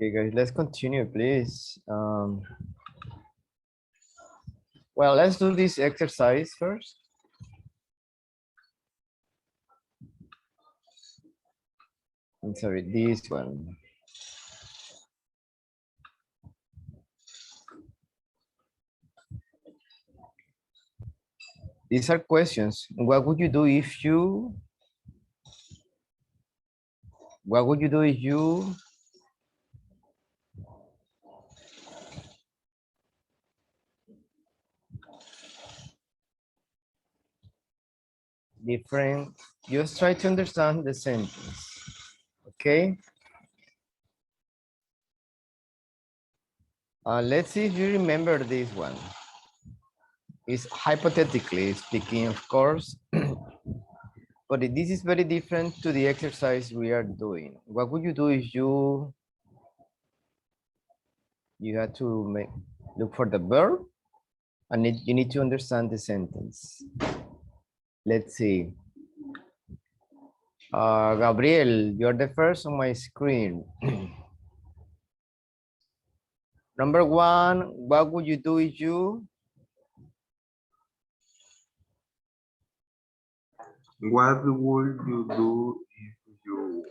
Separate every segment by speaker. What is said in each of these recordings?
Speaker 1: Okay, guys, let's continue, please. Well, let's do this exercise first. I'm sorry, this one. These are questions. What would you do if you, what would you do if you different, just try to understand the sentence, okay? Let's see if you remember this one. It's hypothetically speaking, of course, but this is very different to the exercise we are doing. What would you do if you had to look for the verb and you need to understand the sentence? Let's see. Gabriel, you're the first on my screen. Number one, what would you do if you?
Speaker 2: What would you do if you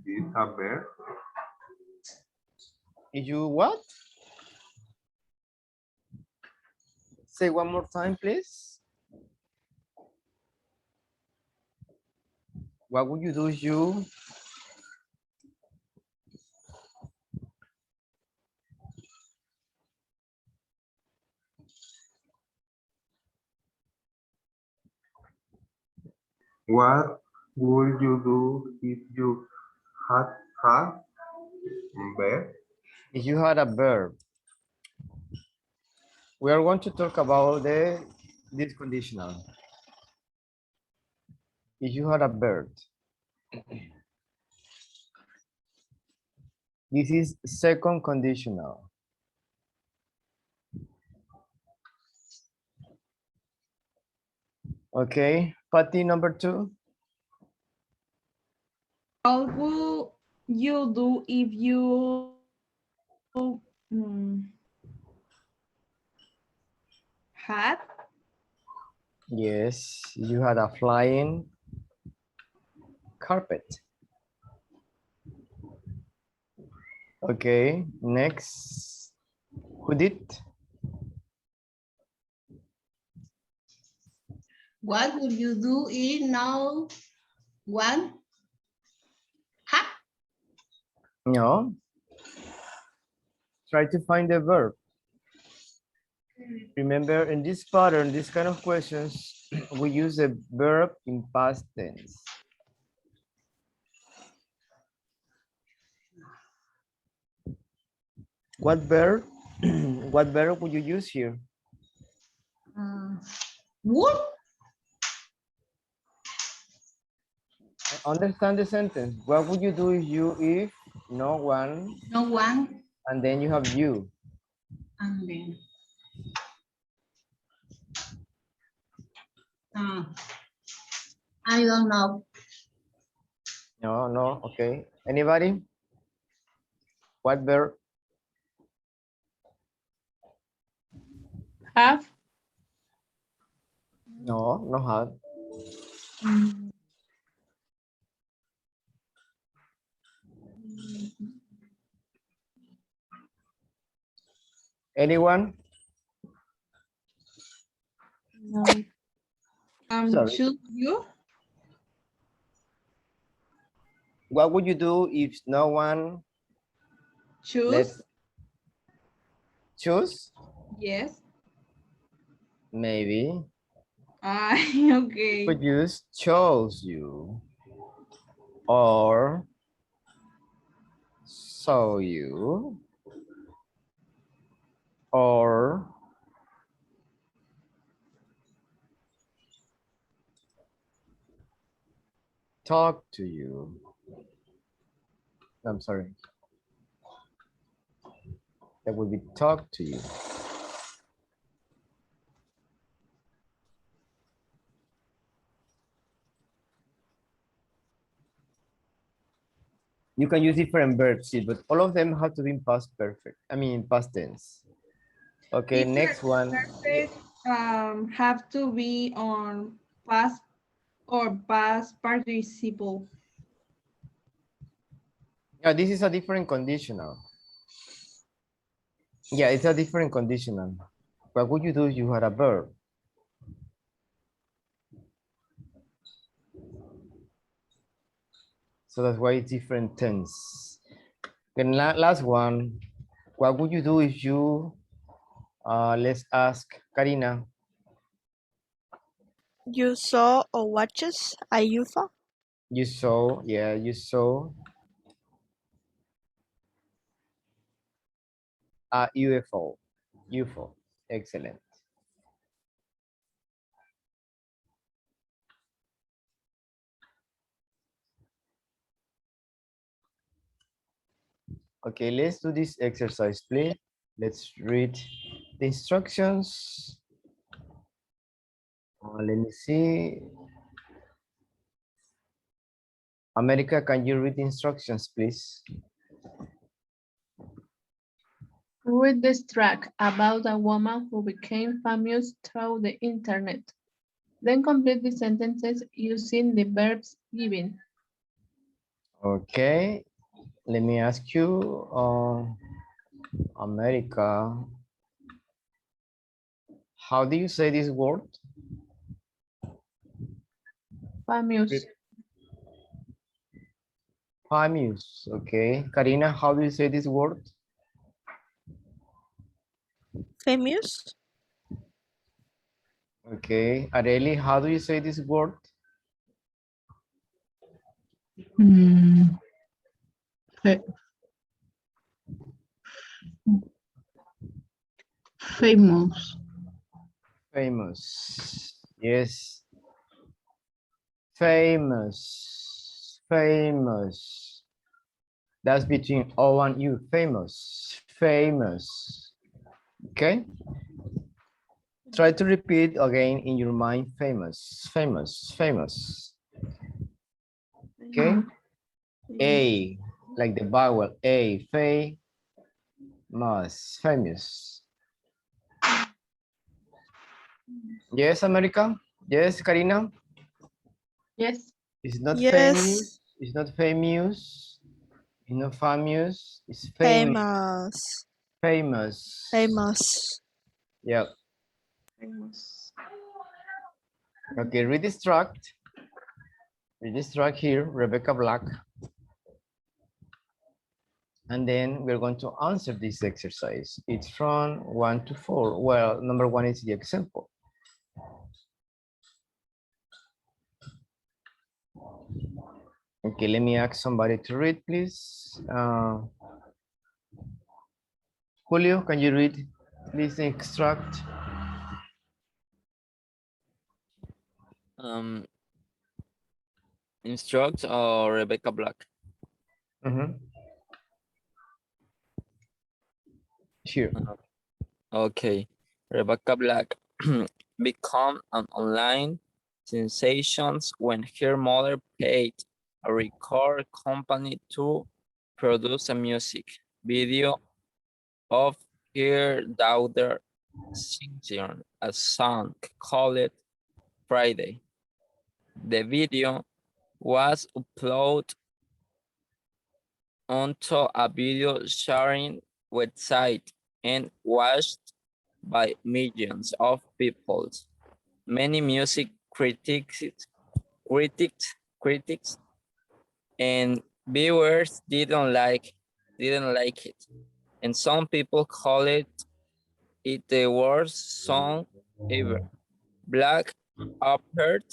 Speaker 2: did a bear?
Speaker 1: If you what? Say one more time, please. What would you do if you?
Speaker 2: What would you do if you had a bear?
Speaker 1: If you had a verb. We are going to talk about this conditional. If you had a bird. This is second conditional. Okay, Patty, number two.
Speaker 3: What will you do if you had?
Speaker 1: Yes, you had a flying carpet. Okay, next. Who did?
Speaker 4: What would you do if no one had?
Speaker 1: No. Try to find the verb. Remember, in this pattern, this kind of questions, we use a verb in past tense. What verb? What verb would you use here?
Speaker 4: Would?
Speaker 1: Understand the sentence. What would you do if no one,
Speaker 4: No one.
Speaker 1: and then you have you?
Speaker 4: And then. I don't know.
Speaker 1: No, okay. Anybody? What verb?
Speaker 3: Have?
Speaker 1: No, no have. Anyone?
Speaker 3: No.
Speaker 1: Sorry.
Speaker 3: Choose you?
Speaker 1: What would you do if no one?
Speaker 3: Choose?
Speaker 1: Let's choose?
Speaker 3: Yes.
Speaker 1: Maybe.
Speaker 3: Okay.
Speaker 1: Could use chose you or saw you or talk to you. I'm sorry. That would be talk to you. You can use different verbs, see, but all of them have to be in past perfect. I mean, past tense. Okay,
Speaker 3: Teacher,
Speaker 1: next one.
Speaker 3: perfect have to be on past or past participle.
Speaker 1: Yeah, this is a different conditional. Yeah, it's a different conditional. What would you do if you had a verb? So that's why it's different tense. And last one, what would you do if you, let's ask Karina,
Speaker 5: You saw or watches a UFO?
Speaker 1: you saw, yeah, you saw a UFO, UFO, excellent. Okay, let's do this exercise, please. Let's read the instructions. Let me see. America, can you read the instructions, please?
Speaker 6: Read this track about a woman who became famous through the internet. Then complete the sentences using the verbs given.
Speaker 1: Okay, let me ask you, America, how do you say this word?
Speaker 6: Famous,
Speaker 1: Famous, okay. Karina, how do you say this word?
Speaker 5: Famous?
Speaker 1: Okay. Areli, how do you say this word?
Speaker 4: Mm, fa- famous.
Speaker 1: Famous. Yes. Famous. Famous. That's between O and U. Famous. Famous. Okay. Try to repeat again in your mind. Famous. Famous. Famous. Okay. A, like the vowel A. Famous. Famous. Yes, America. Yes, Karina.
Speaker 6: yes,
Speaker 1: It's not famous.
Speaker 5: Yes.
Speaker 1: It's not famous. It's not famous. It's famous.
Speaker 5: Famous.
Speaker 1: Famous.
Speaker 5: Famous.
Speaker 1: Yeah.
Speaker 6: famous.
Speaker 1: Okay, read this track. Read this track here, Rebecca Black. And then we're going to answer this exercise. It's from 1 to 4. Well, number 1 is the example. Okay, let me ask somebody to read, please. Julio, can you read, please, the extract?
Speaker 7: Instruct or Rebecca Black.
Speaker 1: Mhm. Sure.
Speaker 7: Okay. Rebecca Black become an online sensation when her mother paid a record company to produce a music video of her daughter singing a song called Friday. The video was uploaded onto a video sharing website and watched by millions of people. Many music critics and viewers didn't like it. And some people call it the worst song ever. Black appeared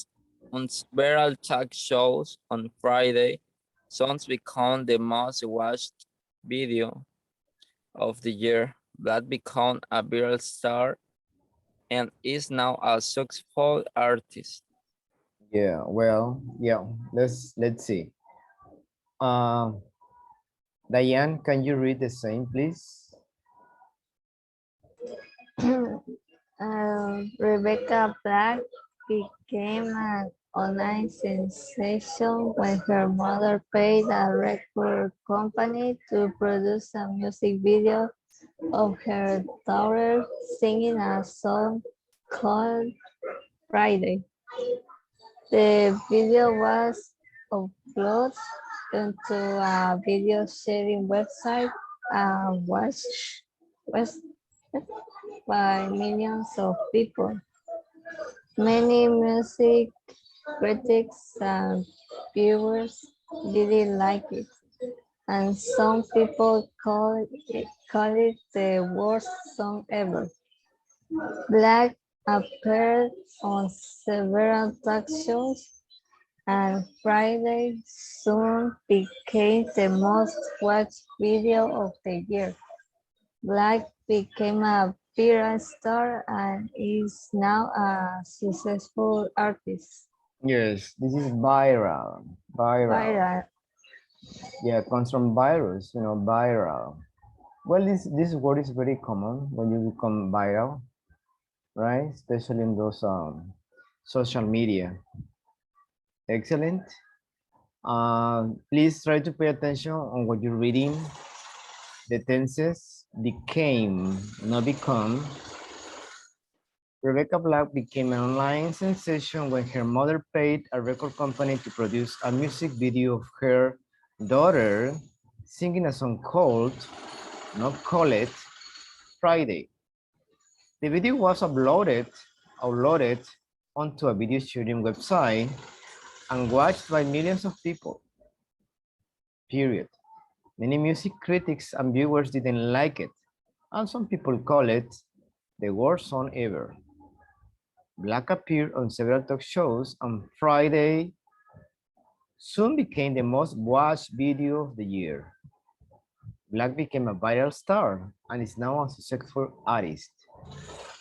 Speaker 7: on several talk shows on Friday. Songs become the most watched video of the year. Black became a viral star and is now a successful artist.
Speaker 1: Yeah, well, yeah, let's see. Diane, can you read the same, please?
Speaker 8: Rebecca Black became an online sensation when her mother paid a record company to produce a music video of her daughter singing a song called Friday. The video was uploaded into a video sharing website and watched by millions of people. Many music critics and viewers didn't like it, and some people call it the worst song ever. Black appeared on several talk shows, and Friday soon became the most watched video of the year. Black became a viral star and is now a successful artist.
Speaker 1: Yes, this is viral. Viral.
Speaker 8: Viral.
Speaker 1: Yeah, comes from virus, viral. Well, this word is very common when you become viral, right? Especially in those social media. Excellent. Please try to pay attention on what you're reading. The tenses became, not become. Rebecca Black became an online sensation when her mother paid a record company to produce a music video of her daughter singing a song called, not call it, Friday. The video was uploaded onto a video sharing website and watched by millions of people. Period. Many music critics and viewers didn't like it, and some people call it the worst song ever. Black appeared on several talk shows on Friday, soon became the most watched video of the year. Black became a viral star and is now a successful artist.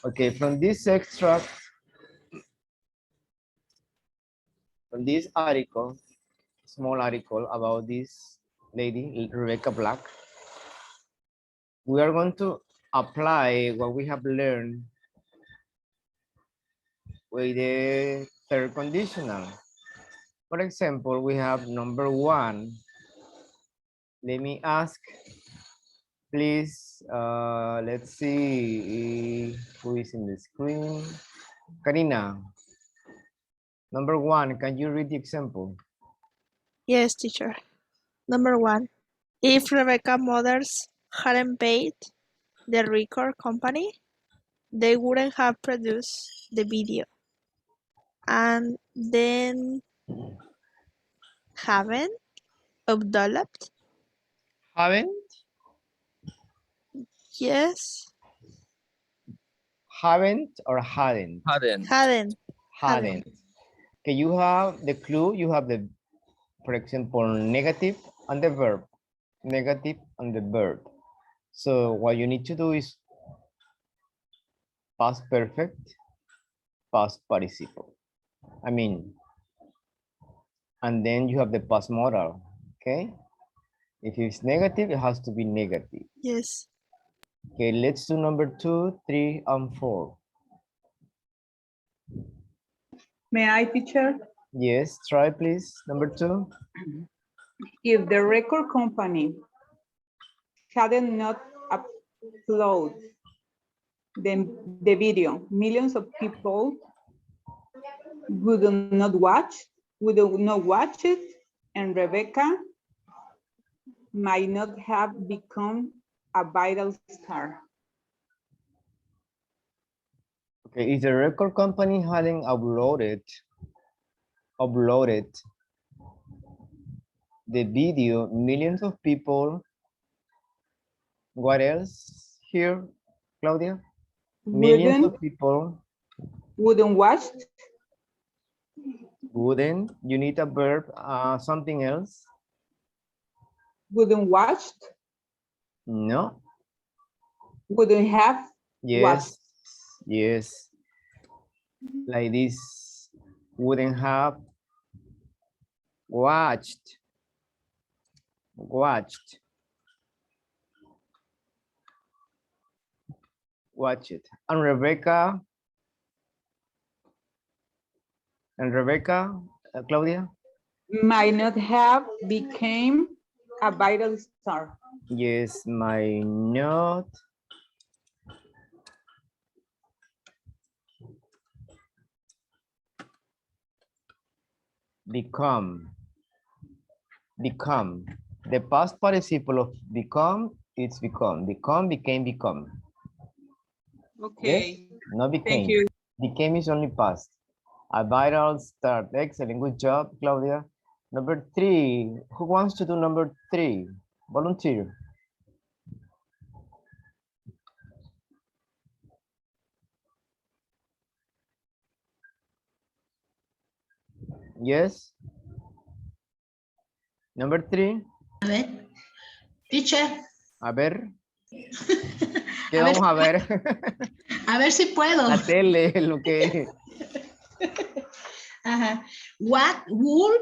Speaker 1: Okay, from this extract, from this article, small article about this lady, Rebecca Black, we are going to apply what we have learned with the third conditional. For example, we have number one. Let me ask, please, let's see who is in the screen. Karina, number one, can you read the example?
Speaker 5: Yes, teacher. Number 1. If Rebecca mothers hadn't paid the record company, they wouldn't have produced the video. And then haven't developed.
Speaker 1: Haven't?
Speaker 5: Yes,
Speaker 1: Haven't or hadn't?
Speaker 7: Hadn't.
Speaker 1: Hadn't. Okay, you have the clue, you have the, for example, negative and the verb. Negative and the verb. So what you need to do is past perfect, past participle. I mean, and then you have the past modal, okay? If it's negative, it has to be negative.
Speaker 5: Yes.
Speaker 1: Okay, let's do number 2, 3, and 4.
Speaker 9: May I, teacher?
Speaker 1: Yes, try please, number 2.
Speaker 9: If the record company hadn't not uploaded the video, millions of people would not watch it, and Rebecca might not have become a viral star.
Speaker 1: Okay, if the record company hadn't uploaded the video, millions of people, what else here, Claudia? Millions of people
Speaker 9: Wouldn't watch.
Speaker 1: wouldn't, you need a verb, something else?
Speaker 9: Wouldn't watched.
Speaker 1: No.
Speaker 9: Wouldn't have
Speaker 1: Yes, yes. Like this, wouldn't have watched. Watch it. And Rebecca And Rebecca, Claudia?
Speaker 9: Might not have became a vital star.
Speaker 1: Yes, might not become. Become. The past participle of become, it's become. Become, became, become. Yes?
Speaker 9: Okay.
Speaker 1: Not
Speaker 9: Thank
Speaker 1: became.
Speaker 9: you.
Speaker 1: Became is only past. A viral start. Excellent. Good job, Claudia. Number 3. Who wants to do number 3? Volunteer. Yes. Number 3.
Speaker 10: A ver, teacher,
Speaker 1: A ver. ¿Qué
Speaker 10: a ver,
Speaker 1: vamos a ver?
Speaker 10: a ver si puedo.
Speaker 1: La tele, lo que.
Speaker 10: Ajá. What would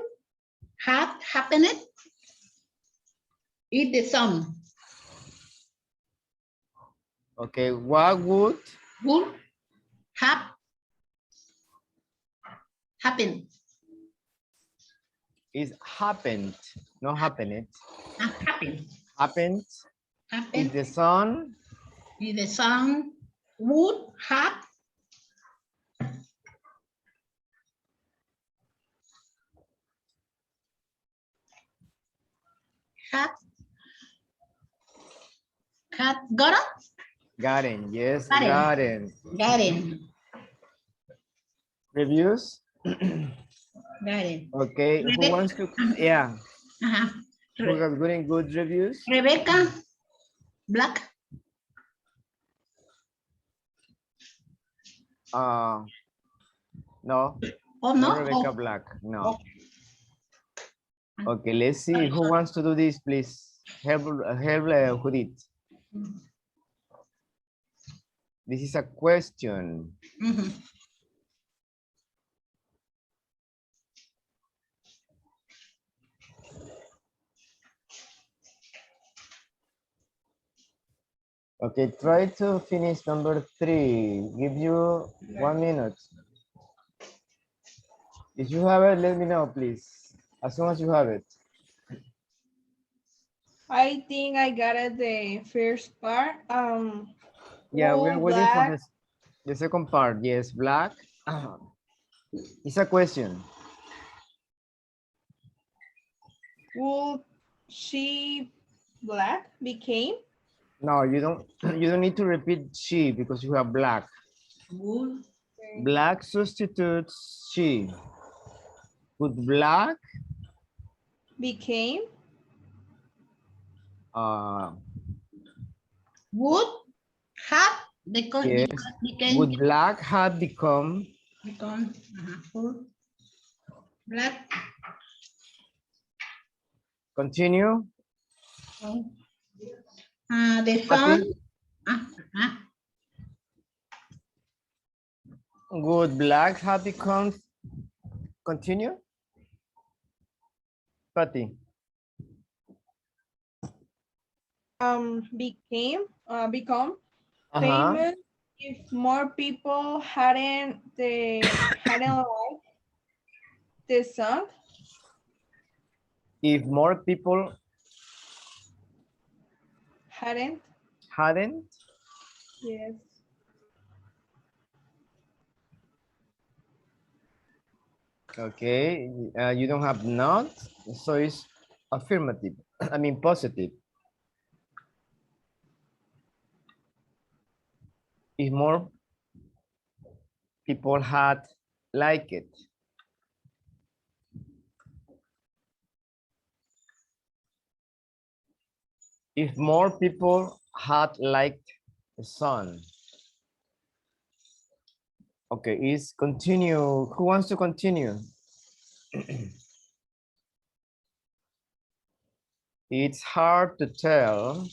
Speaker 10: have happened if the sun
Speaker 1: Okay, what would
Speaker 10: have happened?
Speaker 1: is happened, not happened.
Speaker 10: Happened.
Speaker 1: Happened if
Speaker 10: Happened
Speaker 1: the sun
Speaker 10: if the sun would have had got it?
Speaker 1: gotten, yes,
Speaker 10: Gotten.
Speaker 1: gotten.
Speaker 10: Gotten.
Speaker 1: Reviews?
Speaker 10: Gotten.
Speaker 1: Okay, who wants to, yeah,
Speaker 10: Ajá.
Speaker 1: who got good and good reviews?
Speaker 10: Rebecca Black.
Speaker 1: No,
Speaker 10: Oh,
Speaker 1: not
Speaker 10: no?
Speaker 1: Rebecca
Speaker 10: Oh,
Speaker 1: Black, no. Okay, let's see who wants to do this, please. Help Judith. This is a question.
Speaker 10: mhm.
Speaker 1: Okay, try to finish number 3. Give you 1 minute. If you have it, let me know, please. As soon as you have it.
Speaker 3: I think I got it the first part.
Speaker 1: Yeah, we're
Speaker 3: Wool
Speaker 1: waiting for
Speaker 3: black,
Speaker 1: this, the second part. Yes, black. It's a question.
Speaker 3: wool she black became
Speaker 1: No, you don't need to repeat she because you have black.
Speaker 10: Would
Speaker 1: Black substitutes she. Would black
Speaker 3: became
Speaker 10: would have
Speaker 1: yes.
Speaker 10: became
Speaker 1: Would black have become
Speaker 10: would black
Speaker 1: continue?
Speaker 10: the
Speaker 1: Pati?
Speaker 10: sun
Speaker 1: Would black have become continue? Patty.
Speaker 3: become
Speaker 1: Uh-huh.
Speaker 3: famous if more people hadn't liked the song.
Speaker 1: If more people
Speaker 3: Hadn't. Yes.
Speaker 1: Okay, you don't have not, so it's affirmative. I mean positive. If more people had liked it. If more people had liked the song. Okay, is continue. Who wants to continue? It's hard to tell.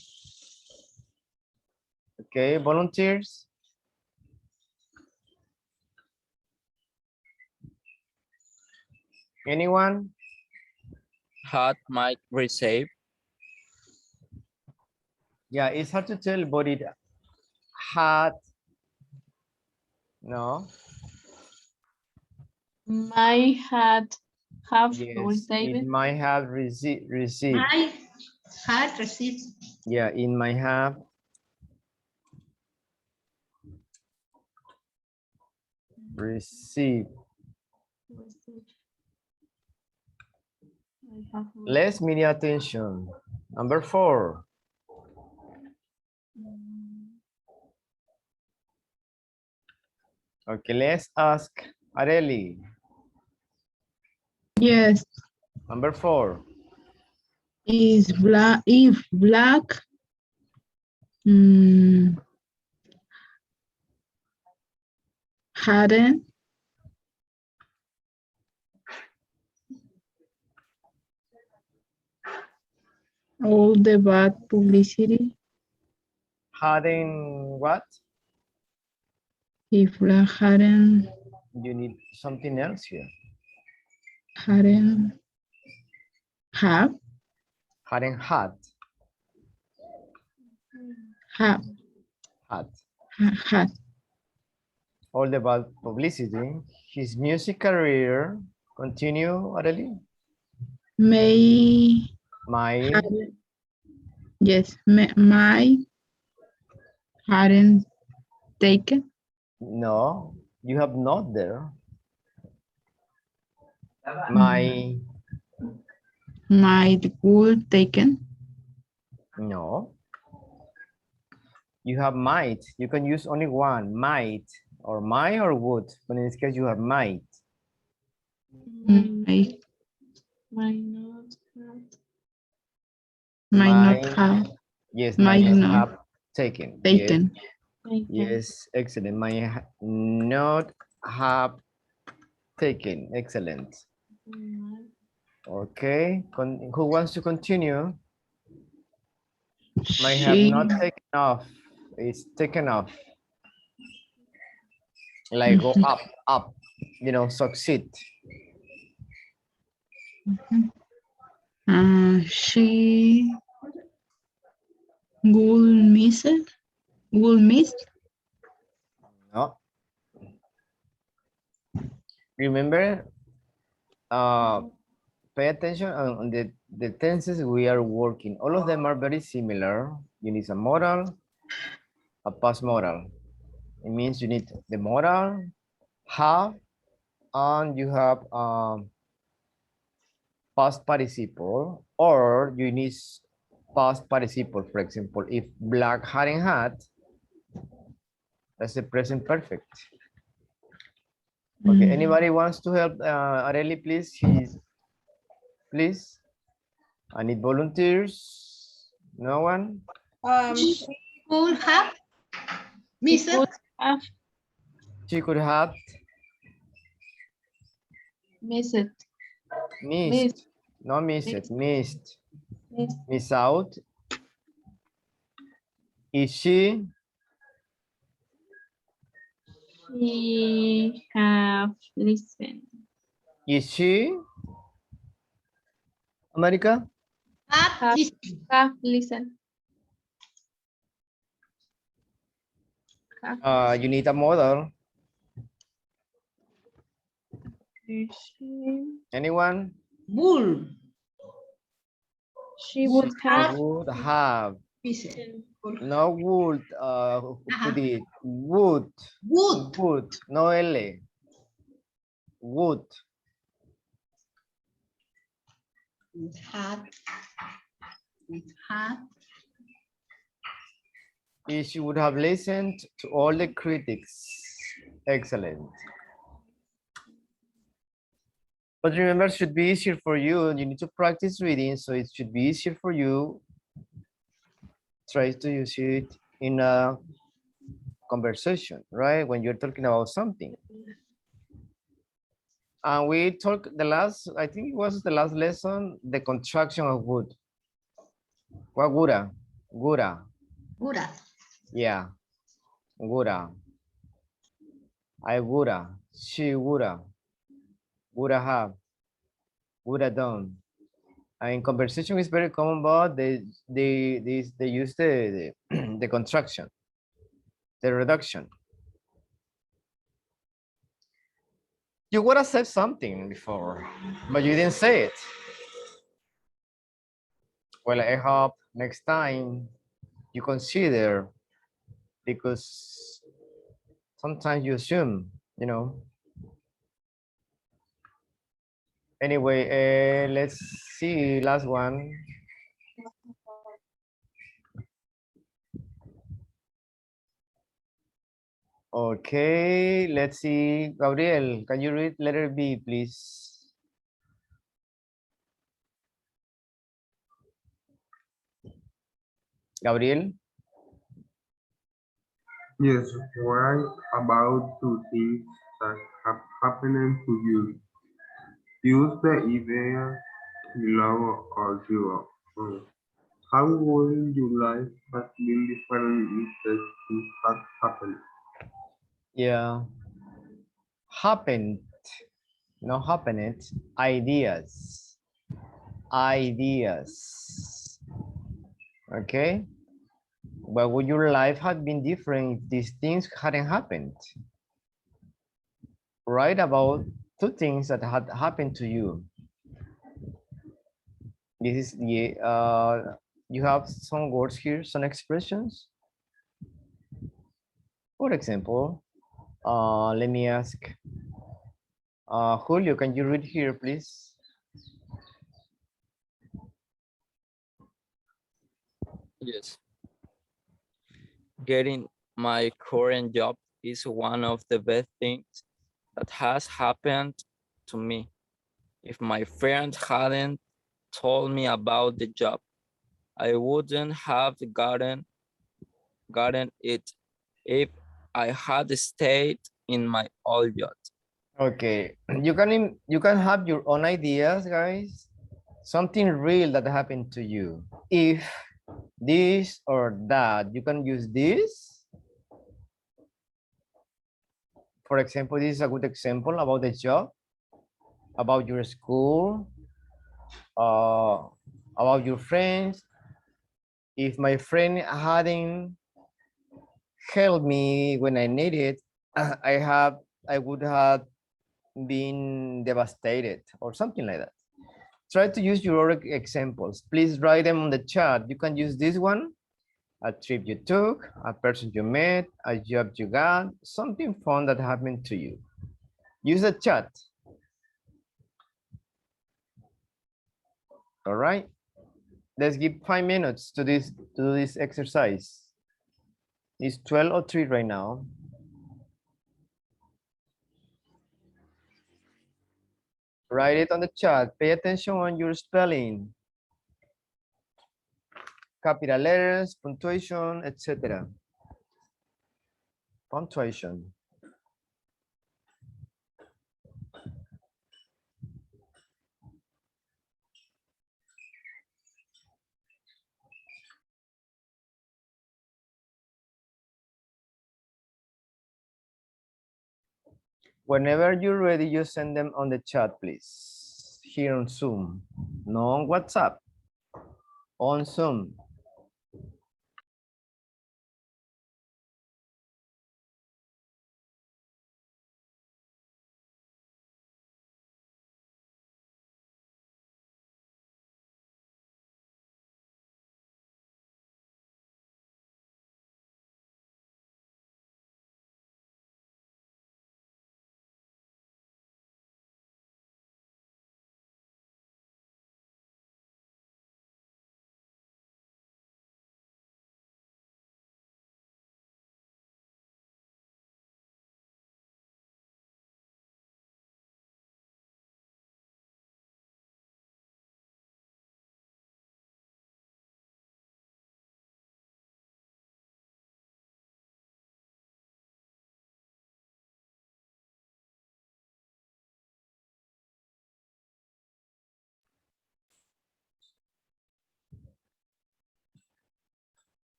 Speaker 1: Okay, volunteers. Anyone?
Speaker 7: Had might receive.
Speaker 1: Yeah, it's hard to tell, but it had no.
Speaker 6: Might have
Speaker 1: Yes,
Speaker 6: received.
Speaker 1: it might have received.
Speaker 10: I had received.
Speaker 1: Yeah, it might have received.
Speaker 6: I have
Speaker 1: Let's media attention. Number 4. Okay, let's ask Areli.
Speaker 4: Yes,
Speaker 1: Number 4.
Speaker 4: is black, if black, mm, hadn't all the bad publicity,
Speaker 1: Hadn't what?
Speaker 4: if black hadn't,
Speaker 1: You need something else here.
Speaker 4: hadn't have,
Speaker 1: Hadn't had.
Speaker 4: have,
Speaker 1: Had.
Speaker 4: had,
Speaker 1: All the bad publicity. His music career continue, Areli?
Speaker 4: may,
Speaker 1: My
Speaker 4: hadn't, yes, my hadn't taken,
Speaker 1: no, you have not there. My
Speaker 4: might would taken,
Speaker 1: no. You have might. You can use only one, might, or might or would. But in this case, you have might.
Speaker 4: might,
Speaker 6: Might not have.
Speaker 4: might not
Speaker 1: Might,
Speaker 4: have,
Speaker 1: yes,
Speaker 4: might
Speaker 1: might not
Speaker 4: not
Speaker 1: have taken.
Speaker 4: taken.
Speaker 6: Taken.
Speaker 1: Yes, excellent. Might not have taken. Excellent. Okay. Who wants to continue? Might have
Speaker 4: She,
Speaker 1: not taken off. It's taken off. Like go up, up. You know, succeed.
Speaker 4: she will miss it, will miss,
Speaker 1: No. Remember, pay attention on the tenses we are working. All of them are very similar. You need a modal, a past modal. It means you need the modal, have, and you have past participle, or you need past participle. For example, if black hadn't had, that's the present perfect. Okay, anybody wants to help Areli, please? Please. I need volunteers. No one?
Speaker 10: She could have missed.
Speaker 6: Could have
Speaker 1: She could have
Speaker 6: missed.
Speaker 1: missed. No miss it, missed.
Speaker 6: Missed.
Speaker 1: Miss out. Is she?
Speaker 6: She have listened.
Speaker 1: Is she? America?
Speaker 10: Have listened.
Speaker 6: Have listened. Have
Speaker 1: You need a model.
Speaker 6: listened.
Speaker 1: Anyone?
Speaker 10: Bull.
Speaker 6: She would have
Speaker 1: Would have.
Speaker 10: Listened.
Speaker 1: No would. Who put it? Would.
Speaker 10: Would.
Speaker 1: Would. No L. Would.
Speaker 10: Had. Had.
Speaker 1: If she would have listened to all the critics. Excellent. But remember, it should be easier for you. You need to practice reading, so it should be easier for you. Try to use it in a conversation, right? When you're talking about something. And we talked the last, I think it was the last lesson, the contraction of would. What woulda? Woulda.
Speaker 10: Woulda.
Speaker 1: Yeah. Woulda. I woulda. She woulda. Woulda have. Woulda done. And in conversation is very common, but they use the the contraction, the reduction. You would have said something before, but you didn't say it. Well, I hope next time you consider, because sometimes you assume, you know. Anyway, let's see, last one. Okay, let's see. Gabriel, can you read letter B, please? Gabriel?
Speaker 2: Yes, write about two things that have happened to you. Use the idea below or zero. How would your life have been different if these things had happened?
Speaker 1: Yeah. Happened, no happened, ideas. Ideas. Okay. But would your life have been different if these things hadn't happened? Write about two things that had happened to you. This is the, you have some words here, some expressions. For example, let me ask, Julio, can you read here, please?
Speaker 7: Yes. Getting my current job is one of the best things that has happened to me. If my friend hadn't told me about the job, I wouldn't have gotten it if I had stayed in my old job.
Speaker 1: Okay, you can have your own ideas, guys. Something real that happened to you. If this or that, you can use this. For example, this is a good example about the job, about your school, about your friends. If my friend hadn't helped me when I needed, I would have been devastated or something like that. Try to use your other examples. Please write them on the chat. You can use this one, a trip you took, a person you met, a job you got, something fun that happened to you. Use the chat. All right. Let's give 5 minutes to this exercise. It's 12:03 right now. Write it on the chat. Pay attention on your spelling. Capital letters, punctuation, etc. Punctuation. Whenever you're ready, you send them on the chat, please. Here on Zoom. No on WhatsApp. On Zoom.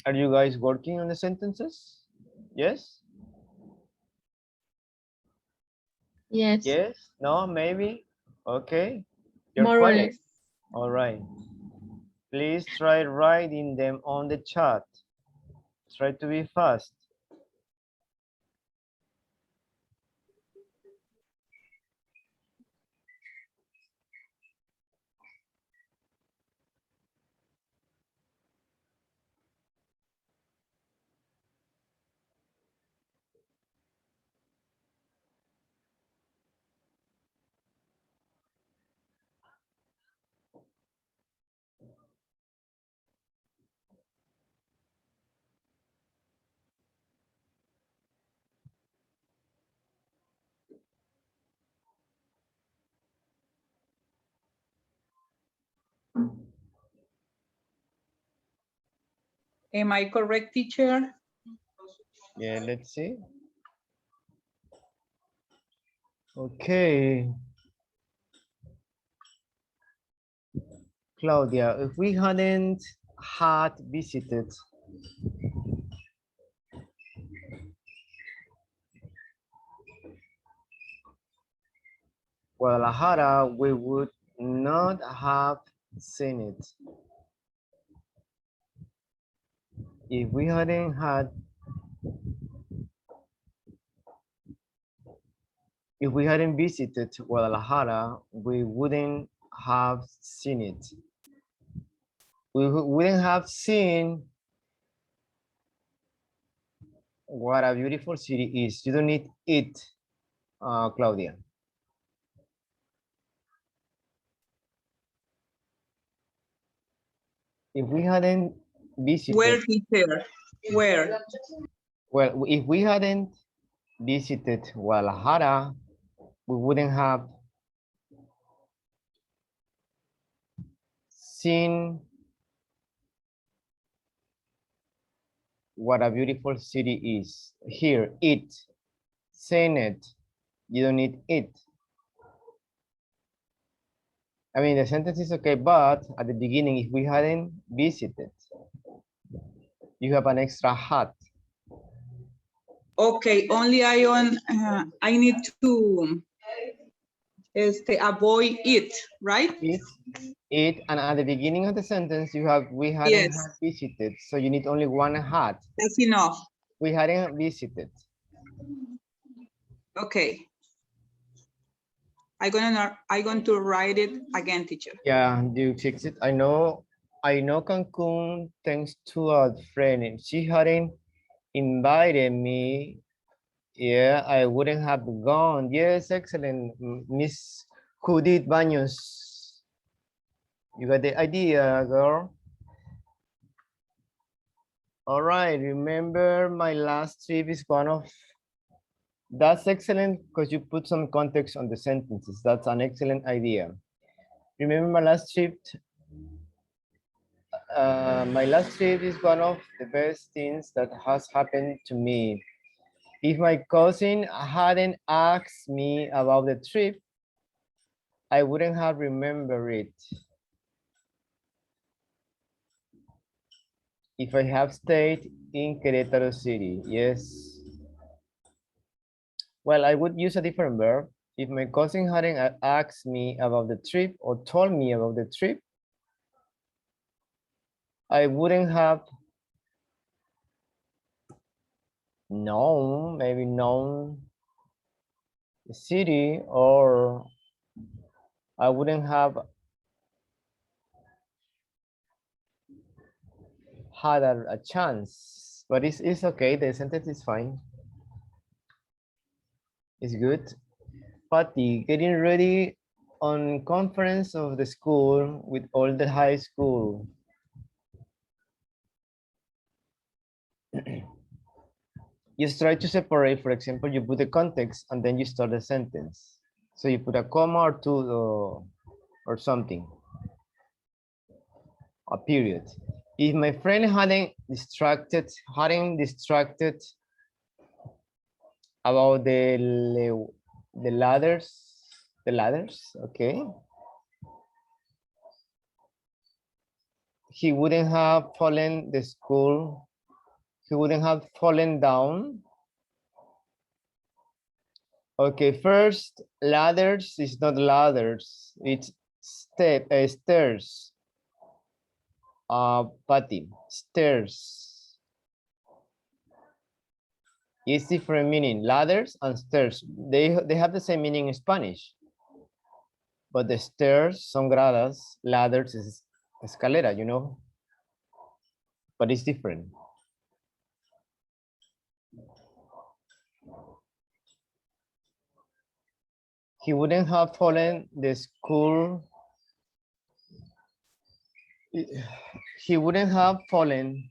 Speaker 1: Are you guys working on the sentences? Yes?
Speaker 6: Yes,
Speaker 1: Yes? No? Maybe? Okay. You're
Speaker 6: more or
Speaker 1: quiet.
Speaker 6: less.
Speaker 1: All right. Please try writing them on the chat. Try to be fast.
Speaker 9: Am I correct, teacher?
Speaker 1: Yeah, let's see. Okay. Claudia, if we hadn't had visited Guadalajara, we would not have seen it. If we hadn't had, if we hadn't visited Guadalajara, we wouldn't have seen it. We wouldn't have seen what a beautiful city is. You don't need it, Claudia. If we hadn't visited,
Speaker 9: Where, teacher? Where?
Speaker 1: well, if we hadn't visited Guadalajara, we wouldn't have seen what a beautiful city is. Here, it, saying it, you don't need it. I mean, the sentence is okay, but at the beginning, if we hadn't visited, you have an extra hat.
Speaker 9: Okay, only I need to avoid it, right?
Speaker 1: It, and at the beginning of the sentence, you have, we hadn't
Speaker 9: Yes.
Speaker 1: had visited, so you need only one hat.
Speaker 9: That's enough.
Speaker 1: We hadn't visited.
Speaker 9: Okay. I'm going to write it again, teacher.
Speaker 1: Yeah, you fix it. I know Cancun thanks to a friend. She hadn't invited me. Yeah, I wouldn't have gone. Yes, excellent. Miss Judith Baños. You got the idea, girl. All right, remember my last trip is one of, that's excellent because you put some context on the sentences. That's an excellent idea. Remember my last trip? My last trip is one of the best things that has happened to me. If my cousin hadn't asked me about the trip, I wouldn't have remembered it. If I have stayed in Querétaro City, yes. Well, I would use a different verb. If my cousin hadn't asked me about the trip or told me about the trip, I wouldn't have known, maybe known the city, or I wouldn't have had a chance. But it's okay, the sentence is fine. It's good. Patty, getting ready on conference of the school with all the high school. Just try to separate, for example, you put the context and then you start the sentence. So you put a comma or two or something, a period. If my friend hadn't distracted about the ladders, okay, he wouldn't have fallen the school, he wouldn't have fallen down Okay, first, ladders is not ladders, it's stairs. Patty, stairs. It's different meaning, ladders and stairs. They have the same meaning in Spanish. But the stairs son gradas, ladders is escalera, you know? But it's different. He wouldn't have fallen the school. He wouldn't have fallen.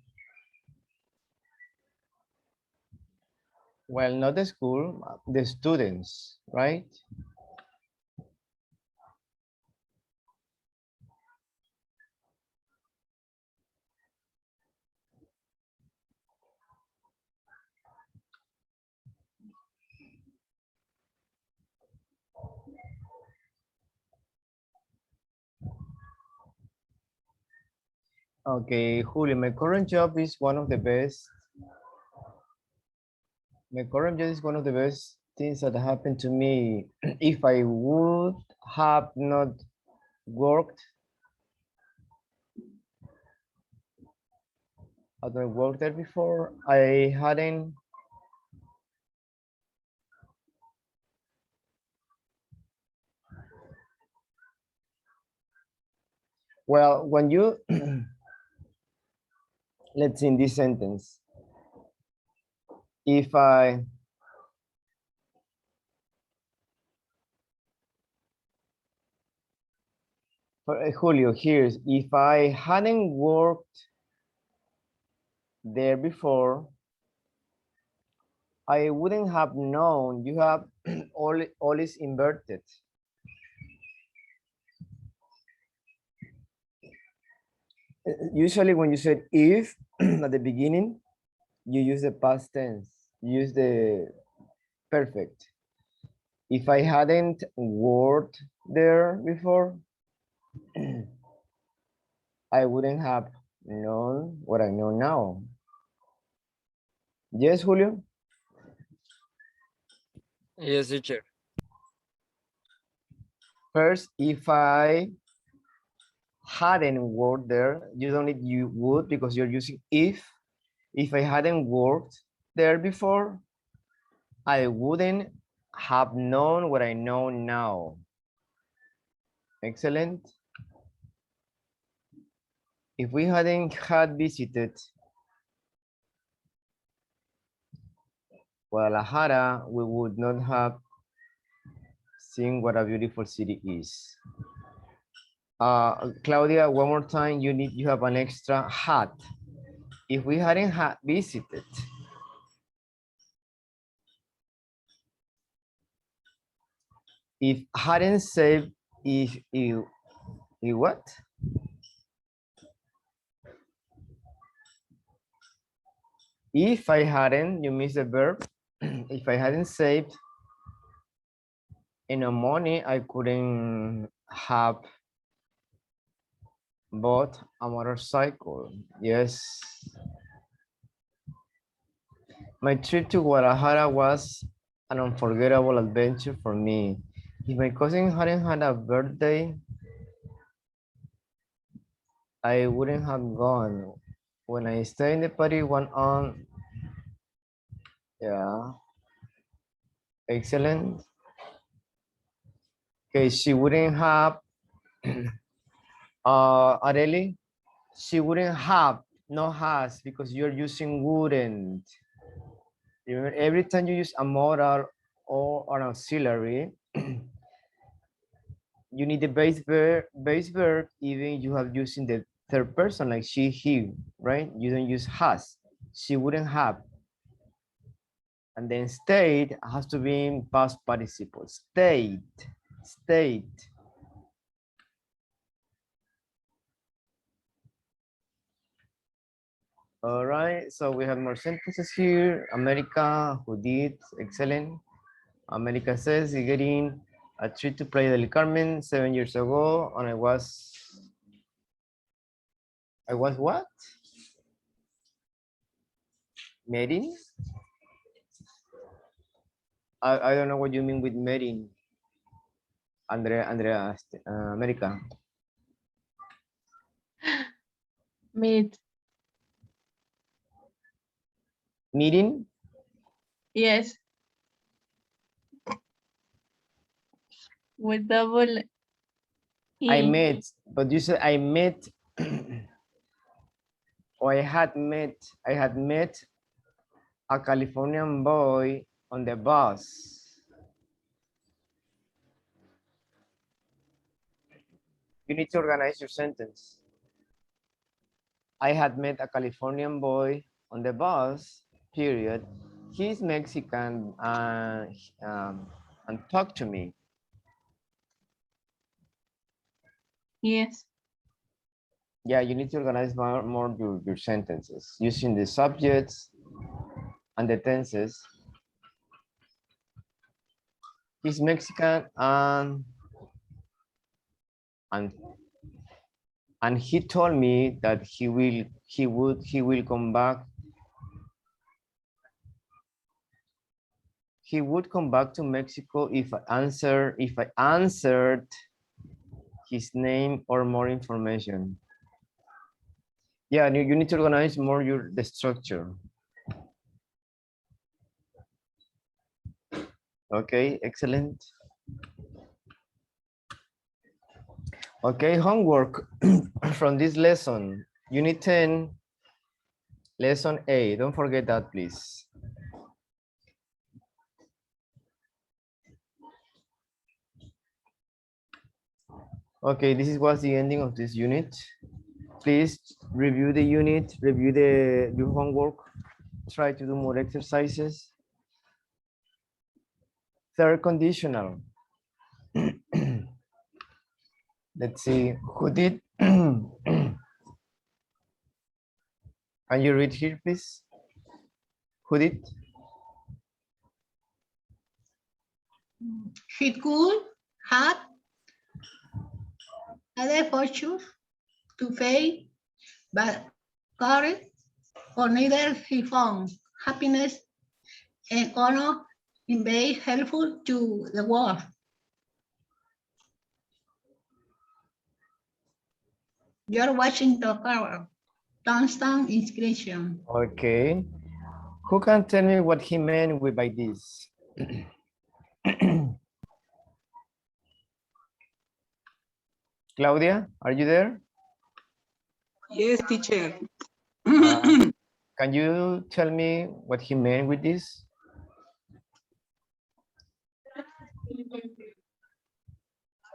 Speaker 1: Well, not the school, the students, right? Okay, Julio, my current job is one of the best. My current job is one of the best things that happened to me. If I would have not worked, had not worked there before, I hadn't. Well, when you, let's see in this sentence, if I, Julio, here's, if I hadn't worked there before, I wouldn't have known. You have all is inverted. Usually when you said if at the beginning, you use the past tense, you use the perfect. If I hadn't worked there before, I wouldn't have known what I know now. Yes, Julio?
Speaker 7: Yes, teacher.
Speaker 1: First, if I hadn't worked there, you don't need you would because you're using if. If I hadn't worked there before, I wouldn't have known what I know now. Excellent. If we hadn't had visited Guadalajara, we would not have seen what a beautiful city is. Claudia, one more time, you have an extra hat. If we hadn't had visited, if hadn't saved, if what? If I hadn't, you miss the verb. If I hadn't saved enough money, I couldn't have bought a motorcycle. Yes. My trip to Guadalajara was an unforgettable adventure for me. If my cousin hadn't had a birthday, I wouldn't have gone. When I stayed in the party went on, yeah, excellent. Okay, she wouldn't have, Areli, she wouldn't have, no has, because you're using wouldn't. Remember, every time you use a modal or an auxiliary, you need the base verb, even you have using the third person, like she, he, right? You don't use has. She wouldn't have. And then stayed has to be in past participle. Stayed. All right, so we have more sentences here. America, who did, excellent. America says he getting a treat to play Del Carmen 7 years ago, and I was what? Marrying? I don't know what you mean with meeting. Andrea, America.
Speaker 6: Meet.
Speaker 1: Meeting?
Speaker 6: Yes. With double E.
Speaker 1: I met, but you said I met, or I had met a Californian boy on the bus. You need to organize your sentence. I had met a Californian boy on the bus, period. He's Mexican and talked to me.
Speaker 6: Yes.
Speaker 1: Yeah, you need to organize more your sentences using the subjects and the tenses. He's Mexican and he told me that he will come back. He would come back to Mexico if I answered his name or more information. Yeah, you need to organize more the structure. Okay, excellent. Okay, homework from this lesson, unit 10, lesson A. Don't forget that, please. Okay, this was the ending of this unit. Please review the unit, review your homework, try to do more exercises. Third conditional. Let's see, who did? Can you read here, please? Who did?
Speaker 10: She could have had a fortune to pay, but courage, for neither he found happiness and honor in being helpful to the world. You're watching the power. Touchstone inscription.
Speaker 1: Okay. Who can tell me what he meant by this? Claudia, are you there?
Speaker 9: Yes, teacher.
Speaker 1: Can you tell me what he meant with this?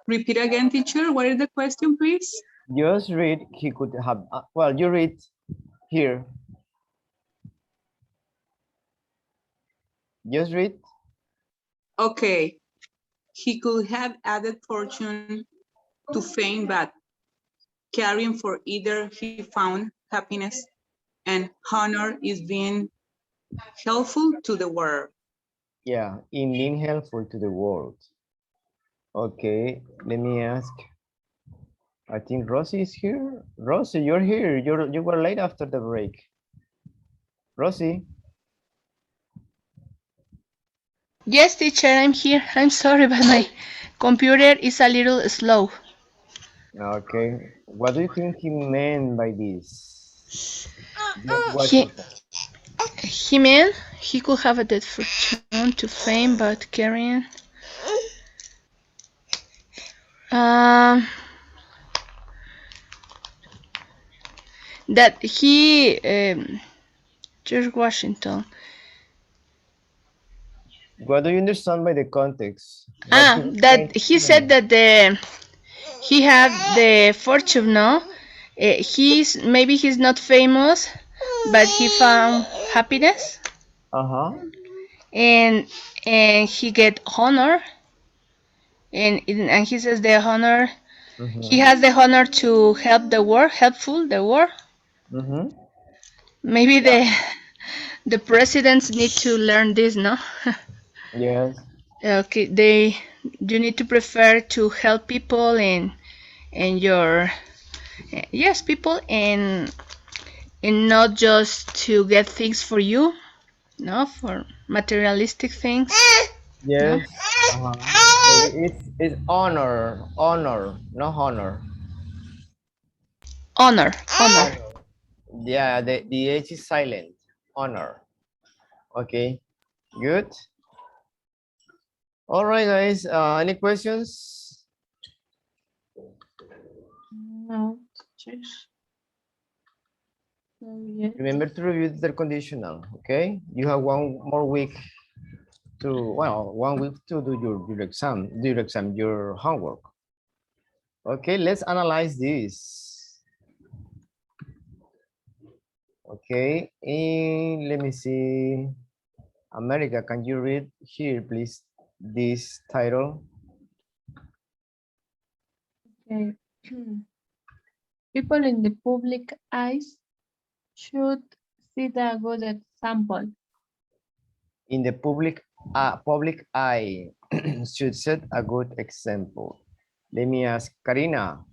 Speaker 9: Repeat again, teacher. What is the question, please?
Speaker 1: Just read, he could have, well, you read here. Just read.
Speaker 9: Okay. He could have added fortune to fame, but caring for either he found happiness and honor is being helpful to the world.
Speaker 1: Yeah, in being helpful to the world. Okay, let me ask. I think Rosie is here. Rosie, you're here. You were late after the break. Rosie.
Speaker 4: Yes, teacher, I'm here. I'm sorry, but my computer is a little slow.
Speaker 1: Okay, what do you think he meant by this?
Speaker 4: He meant he could have a dead fortune to fame, but carrying. That he, George Washington.
Speaker 1: What do you understand by the context?
Speaker 4: That he said that he had the fortune, no? Maybe he's not famous, but he found happiness. And he get honor, and he says the honor. He has the honor to help the world, helpful the world. Maybe the presidents need to learn this, no?
Speaker 1: Yes.
Speaker 4: Okay, you need to prefer to help people and your people and not just to get things for you, no, for materialistic things.
Speaker 1: Yes. It's honor, no honor.
Speaker 4: Honor, honor.
Speaker 1: Honor. Yeah, the H is silent. Honor. Okay, good. All right, guys. Any questions?
Speaker 6: No, teacher. No yet.
Speaker 1: Remember to review the conditional. Okay, you have one more week to, well, 1 week to do your homework. Okay, let's analyze this. Okay, and let me see. America, can you read here, please, this title?
Speaker 6: Okay. People in the public eyes should set a good example.
Speaker 1: In the public eye should set a good example. Let me ask Karina,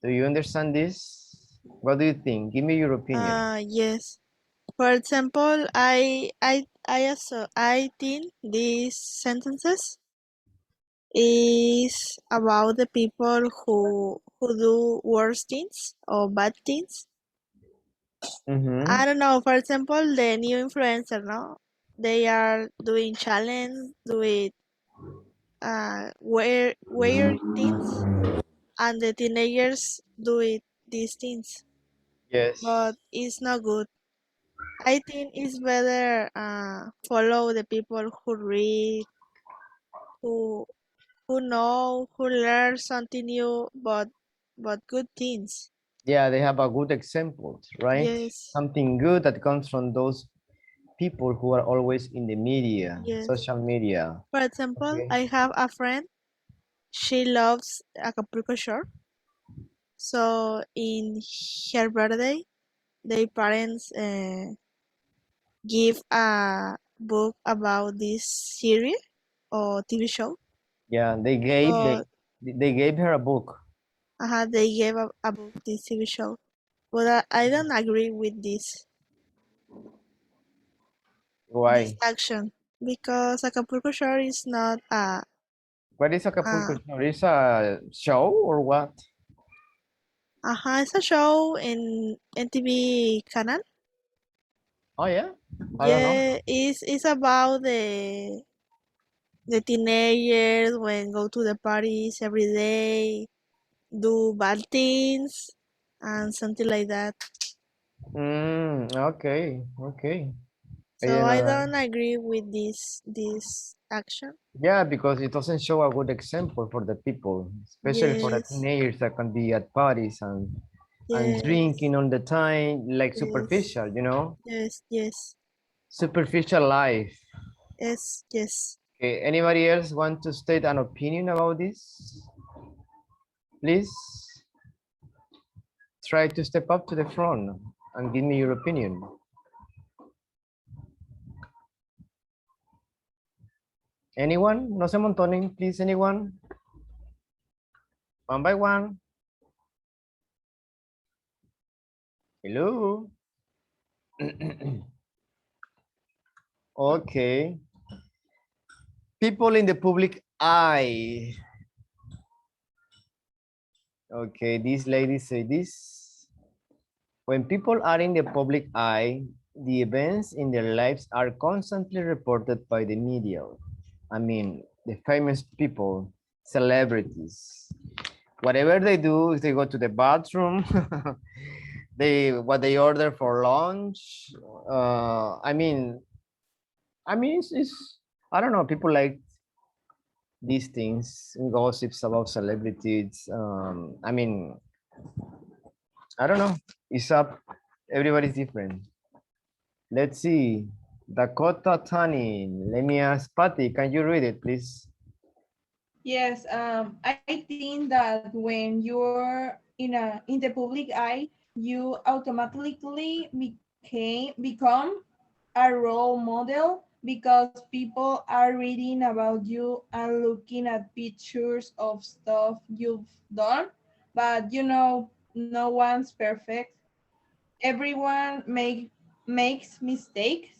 Speaker 1: do you understand this? What do you think? Give me your opinion.
Speaker 5: Yes. For example, I think these sentences is about the people who do worse things or bad things. I don't know. For example, the new influencer, no, they are doing challenge, doing weird things, and the teenagers do it these things,
Speaker 1: Yes.
Speaker 5: but it's not good. I think it's better follow the people who read, who who learn something new, but good things.
Speaker 1: Yeah, they have a good example, right?
Speaker 5: Yes,
Speaker 1: Something good that comes from those people who are always in the media,
Speaker 5: yes.
Speaker 1: social media.
Speaker 5: For example,
Speaker 1: Okay.
Speaker 5: I have a friend. She loves Acapulco Shore. So in her birthday, their parents give a book about this series or TV show.
Speaker 1: Yeah,
Speaker 5: But
Speaker 1: they gave her a book.
Speaker 5: they gave a book this TV show. But I don't agree with this
Speaker 1: Why?
Speaker 5: action because Acapulco Shore is not
Speaker 1: What is Acapulco
Speaker 5: a
Speaker 1: Shore? Is a show or what?
Speaker 5: it's a show in NTV canal.
Speaker 1: Oh yeah, I don't know.
Speaker 5: Yeah, it's about the teenagers when go to the parties every day, do bad things, and something like that.
Speaker 1: Okay, okay. I
Speaker 5: So
Speaker 1: didn't
Speaker 5: I
Speaker 1: know that.
Speaker 5: don't agree with this action.
Speaker 1: Yeah, because it doesn't show a good example for the people, especially for the
Speaker 5: Yes,
Speaker 1: teenagers that can be at parties and
Speaker 5: yes,
Speaker 1: drinking all the time, like
Speaker 5: yes,
Speaker 1: superficial, you know,
Speaker 5: yes, yes,
Speaker 1: superficial life.
Speaker 5: yes, yes.
Speaker 1: Okay, anybody else want to state an opinion about this? Please try to step up to the front and give me your opinion. Anyone? No se amontonen, please, anyone? One by one. Hello. Okay. People in the public eye. Okay, this lady say this. When people are in the public eye, the events in their lives are constantly reported by the media. I mean, the famous people, celebrities. Whatever they do, if they go to the bathroom, what they order for lunch. It's I don't know. People like these things, gossips about celebrities. I don't know. It's up. Everybody's different. Let's see. Dakota Tanin. Let me ask Patty. Can you read it, please?
Speaker 3: Yes, I think that when you're in the public eye, you automatically become a role model because people are reading about you and looking at pictures of stuff you've done. But no one's perfect. Everyone makes mistakes.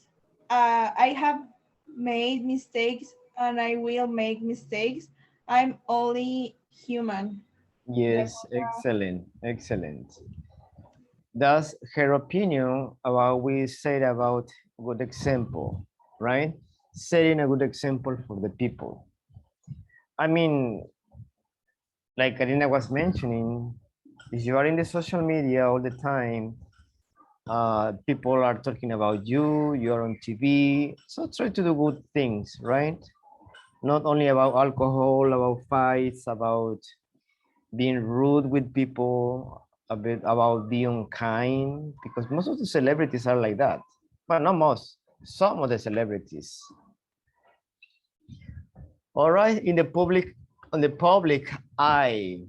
Speaker 3: I have made mistakes and I will make mistakes. I'm only human.
Speaker 1: Yes, excellent, excellent. That's her opinion about we said about good example, right? Setting a good example for the people. I mean, like Karina was mentioning, if you are in the social media all the time, people are talking about you, you're on TV, so try to do good things, right? Not only about alcohol, about fights, about being rude with people, a bit about being kind, because most of the celebrities are like that. But not most, some of the celebrities. All right, in the public, on the public eye.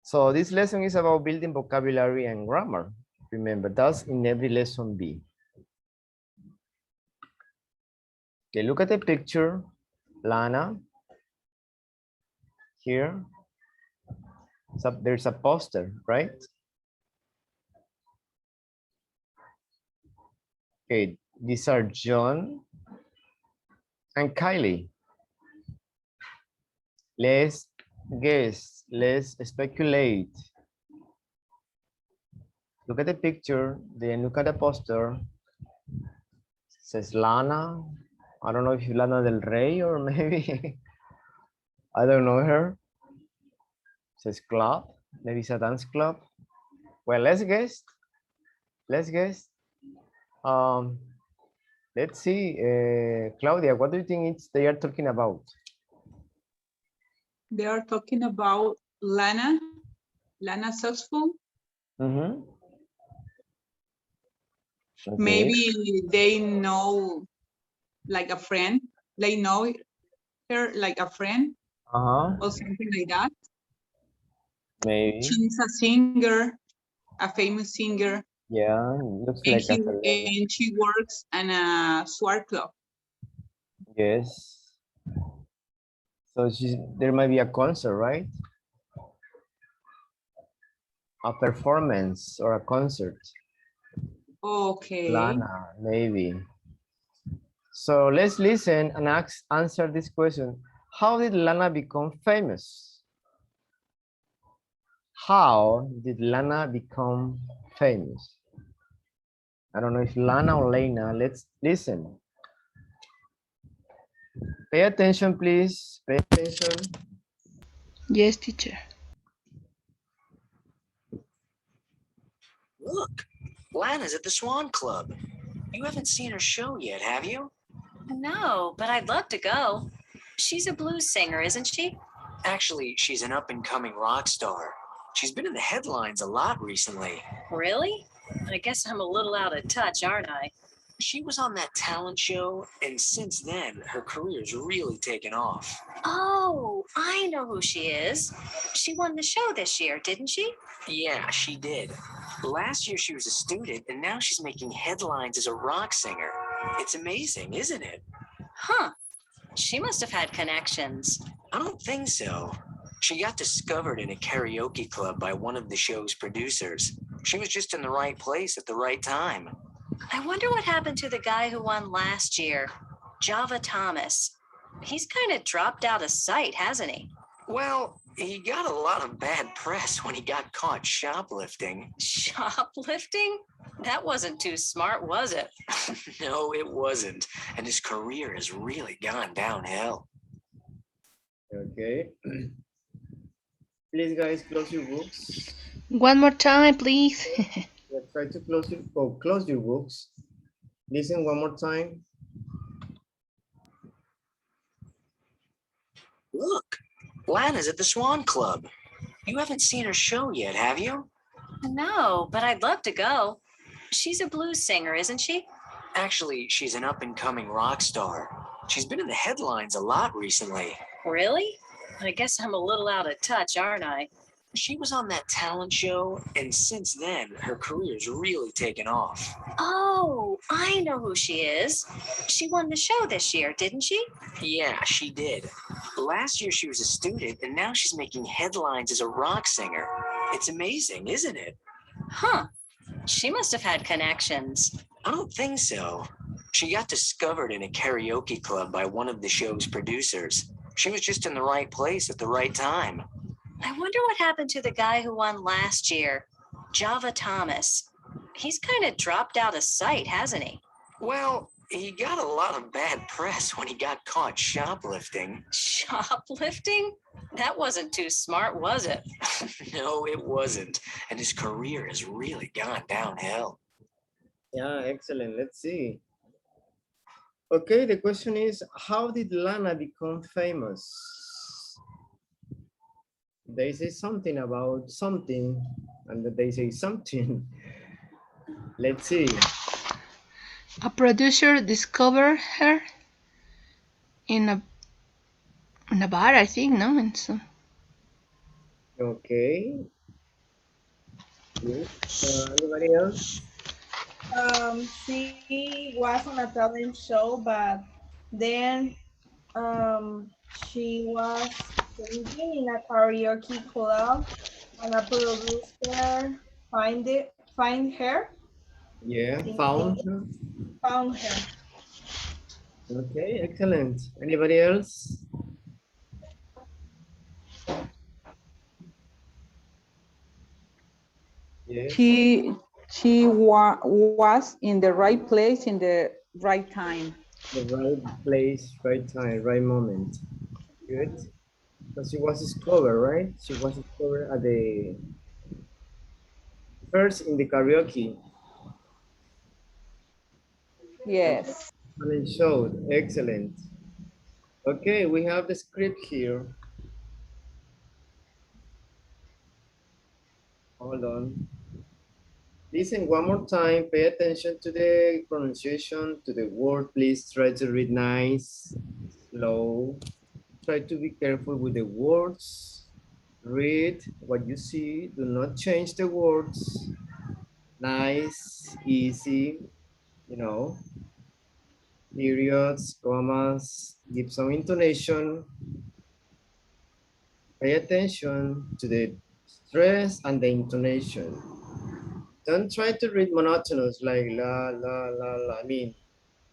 Speaker 1: So this lesson is about building vocabulary and grammar. Remember, that's in every lesson B. Okay, look at the picture, Lana. Here, so there's a poster, right? Okay, these are John and Kylie. Let's guess, let's speculate. Look at the picture, then look at the poster. It says Lana. I don't know if you Lana Del Rey or maybe, I don't know her. It says club, maybe it's a dance club. Well, let's guess. Let's guess. Let's see, Claudia, what do you think they are talking about?
Speaker 9: They are talking about Lana saxophone.
Speaker 1: Mm-hmm. Okay.
Speaker 9: Maybe they know like a friend. They know her like a friend or something like that.
Speaker 1: Maybe.
Speaker 9: She's a singer, a famous singer.
Speaker 1: Yeah, looks
Speaker 9: And
Speaker 1: like a celebrity.
Speaker 9: and she works in a sword club.
Speaker 1: Yes. So there might be a concert, right? A performance or a concert.
Speaker 9: Okay.
Speaker 1: Lana, maybe. So let's listen and answer this question. How did Lana become famous? How did Lana become famous? I don't know if Lana or Lena. Let's listen. Pay attention, please. Pay attention.
Speaker 4: Yes, teacher.
Speaker 11: Look, Lana's at the Swan Club. You haven't seen her show yet, have you?
Speaker 12: No, but I'd love to go. She's a blues singer, isn't she?
Speaker 11: Actually, she's an up-and-coming rock star. She's been in the headlines a lot recently.
Speaker 12: Really? I guess I'm a little out of touch, aren't I?
Speaker 11: She was on that talent show, and since then, her career's really taken off.
Speaker 12: Oh, I know who she is. She won the show this year, didn't she?
Speaker 11: Yeah, she did. Last year she was a student, and now she's making headlines as a rock singer. It's amazing, isn't it?
Speaker 12: Huh. She must have had connections.
Speaker 11: I don't think so. She got discovered in a karaoke club by one of the show's producers. She was just in the right place at the right time.
Speaker 12: I wonder what happened to the guy who won last year, Java Thomas. He's kind of dropped out of sight, hasn't he?
Speaker 11: Well, he got a lot of bad press when he got caught shoplifting.
Speaker 12: Shoplifting? That wasn't too smart, was it?
Speaker 11: No, it wasn't. And his career has really gone downhill.
Speaker 1: Okay. Please, guys, close your books.
Speaker 4: One more time, please.
Speaker 1: Yeah, try to close your books. Listen one more time.
Speaker 11: Look, Lana's at the Swan Club. You haven't seen her show yet, have you?
Speaker 12: No, but I'd love to go. She's a blues singer, isn't she?
Speaker 11: Actually, she's an up-and-coming rock star. She's been in the headlines a lot recently.
Speaker 12: Really? I guess I'm a little out of touch, aren't I?
Speaker 11: She was on that talent show, and since then, her career's really taken off.
Speaker 12: Oh, I know who she is. She won the show this year, didn't she?
Speaker 11: Yeah, she did. Last year she was a student, and now she's making headlines as a rock singer. It's amazing, isn't it?
Speaker 12: Huh. She must have had connections.
Speaker 11: I don't think so. She got discovered in a karaoke club by one of the show's producers. She was just in the right place at the right time.
Speaker 12: I wonder what happened to the guy who won last year, Java Thomas. He's kind of dropped out of sight, hasn't he?
Speaker 11: Well, he got a lot of bad press when he got caught shoplifting.
Speaker 12: Shoplifting? That wasn't too smart, was it?
Speaker 11: No, it wasn't. And his career has really gone downhill.
Speaker 1: Yeah, excellent. Let's see. Okay, the question is, how did Lana become famous? They say something about something, and then they say something. Let's see.
Speaker 4: A producer discovered her in a bar, I think, no? And so
Speaker 1: Okay. Good. Anybody else?
Speaker 3: She was on a talent show, but then she was singing in a karaoke club, and a producer find her.
Speaker 1: Yeah,
Speaker 3: in-
Speaker 1: found her.
Speaker 3: Found her.
Speaker 1: Okay, excellent. Anybody else? Yes.
Speaker 9: Was in the right place in the right time.
Speaker 1: The right place, right time, right moment. Good. Because she was discovered, right? She was discovered at the first in the karaoke.
Speaker 9: Yes.
Speaker 1: Talent show. Excellent. Okay, we have the script here. Hold on. Listen one more time. Pay attention to the pronunciation, to the word. Please try to read nice, slow. Try to be careful with the words. Read what you see. Do not change the words. Nice, easy, you know. Periods, commas. Give some intonation. Pay attention to the stress and the intonation. Don't try to read monotonous like la, la, la, la. I mean,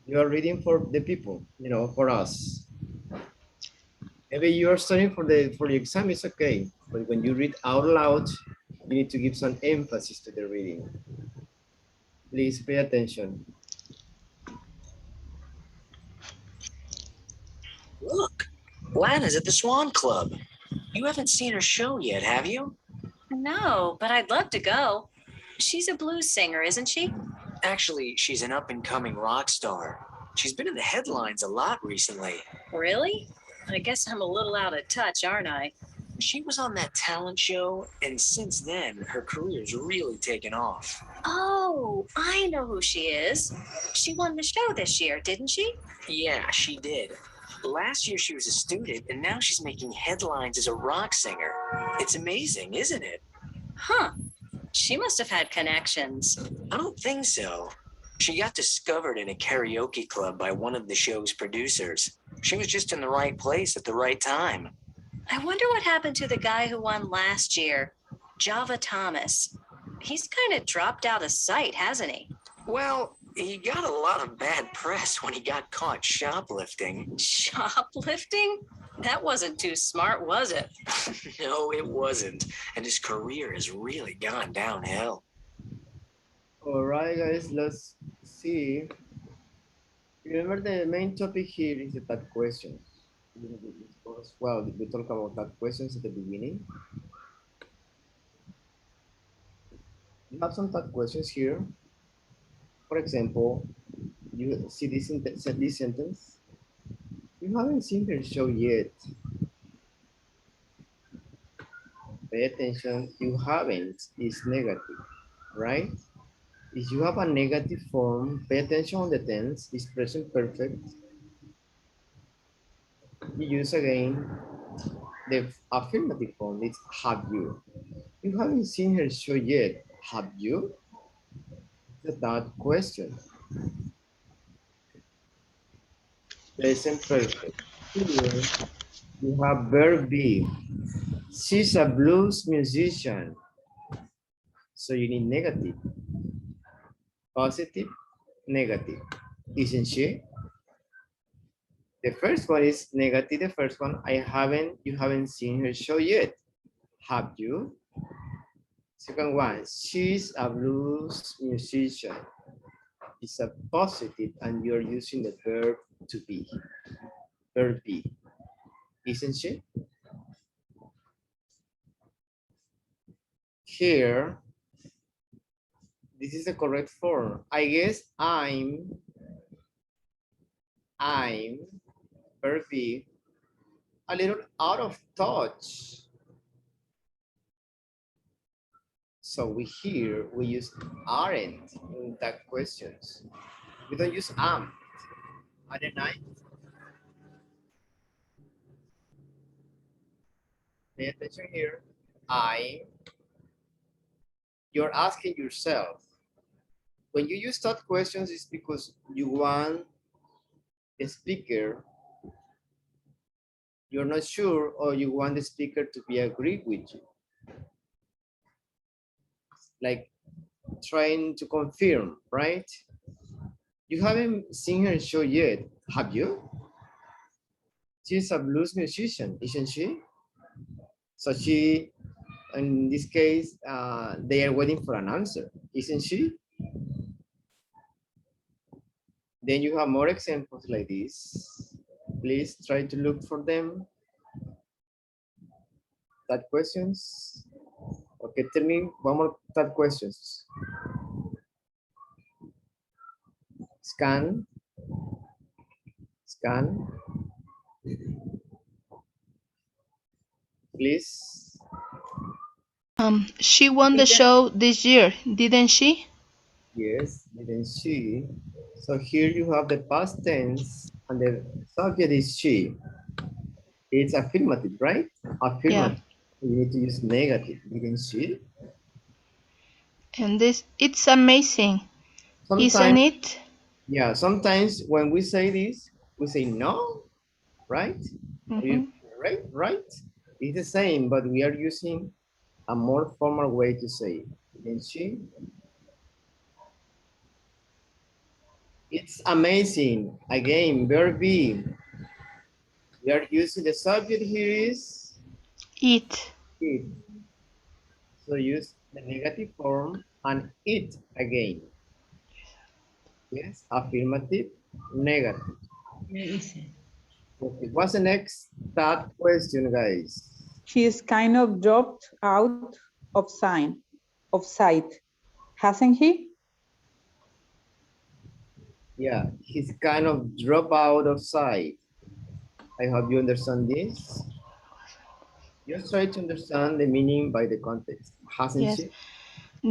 Speaker 1: you are reading for the people, you know, for us. Maybe you are studying for the exam, it's okay. But when you read out loud, you need to give some emphasis to the reading. Please pay attention.
Speaker 11: Look, Lana's at the Swan Club. You haven't seen her show yet, have you?
Speaker 12: No, but I'd love to go. She's a blues singer, isn't she?
Speaker 11: Actually, she's an up-and-coming rock star. She's been in the headlines a lot recently.
Speaker 12: Really? I guess I'm a little out of touch, aren't I?
Speaker 11: She was on that talent show, and since then, her career's really taken off.
Speaker 12: Oh, I know who she is. She won the show this year, didn't she?
Speaker 11: Yeah, she did. Last year she was a student, and now she's making headlines as a rock singer. It's amazing, isn't it?
Speaker 12: Huh. She must have had connections.
Speaker 11: I don't think so. She got discovered in a karaoke club by one of the show's producers. She was just in the right place at the right time.
Speaker 12: I wonder what happened to the guy who won last year, Java Thomas. He's kind of dropped out of sight, hasn't he?
Speaker 11: Well, he got a lot of bad press when he got caught shoplifting.
Speaker 12: Shoplifting? That wasn't too smart, was it?
Speaker 11: No, it wasn't. And his career has really gone downhill.
Speaker 1: All right, guys, let's see. Remember the main topic here is the tag questions. Well, we talked about tag questions at the beginning. You have some tag questions here. For example, you see this sentence. You haven't seen her show yet. Pay attention, you haven't is negative, right? If you have a negative form, pay attention on the tense, is present perfect. You use again the affirmative form, it's have you. You haven't seen her show yet, have you? It's that question. Present perfect. Here you have verb be. She's a blues musician. So you need negative, positive, negative. Isn't she? The first one is negative. The first one, you haven't seen her show yet. Have you? Second one, she's a blues musician. It's a positive and you're using the verb to be. Verb be. Isn't she? Here, this is the correct form. I guess I'm, verb be, a little out of touch. So we use aren't in that questions. We don't use am. Aren't I? Pay attention here. You're asking yourself. When you use that questions, it's because you want the speaker, you're not sure, or you want the speaker to be agree with you. Like trying to confirm, right? You haven't seen her show yet, have you? She's a blues musician, isn't she? So she, in this case, they are waiting for an answer, isn't she? Then you have more examples like this. Please try to look for them. That questions. Okay, tell me one more that questions. Scan. Scan. Please.
Speaker 4: She won the show this year, didn't she?
Speaker 1: Yes, didn't she? So here you have the past tense and the subject is she. It's affirmative, right? Affirmative. Yeah. You need to use negative, didn't she?
Speaker 4: And it's amazing,
Speaker 1: Sometimes,
Speaker 4: isn't it?
Speaker 1: Yeah, sometimes when we say this, we say no, right? Right? It's the same, but we are using a more formal way to say it. Didn't she? It's amazing. Again, verb be. We are using the subject here is
Speaker 4: it.
Speaker 1: It. So use the negative form and it again. Yes, affirmative, negative. Okay, what's the next that question, guys?
Speaker 9: He's kind of dropped out of sight, hasn't he?
Speaker 1: Yeah, he's kind of drop out of sight. I hope you understand this. Just try to understand the meaning by the context. Hasn't
Speaker 4: Yes.
Speaker 1: she?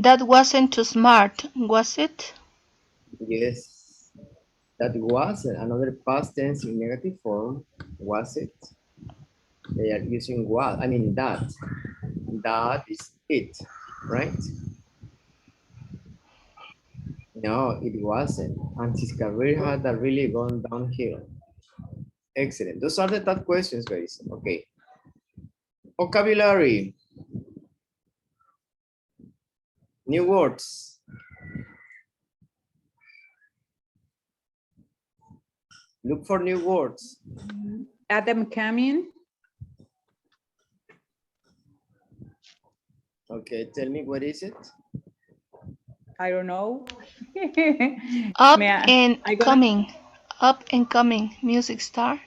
Speaker 4: That wasn't too smart, was it?
Speaker 1: Yes, that was another past tense in negative form. Was it? They are using was. I mean that. That is it, right? No, it wasn't. And his career had really gone downhill. Excellent. Those are the top questions, guys. Okay. Vocabulary. New words. Look for new words.
Speaker 9: Adam coming.
Speaker 1: Okay, tell me what is it?
Speaker 9: I don't know.
Speaker 4: Up and coming. Up and coming. Music star.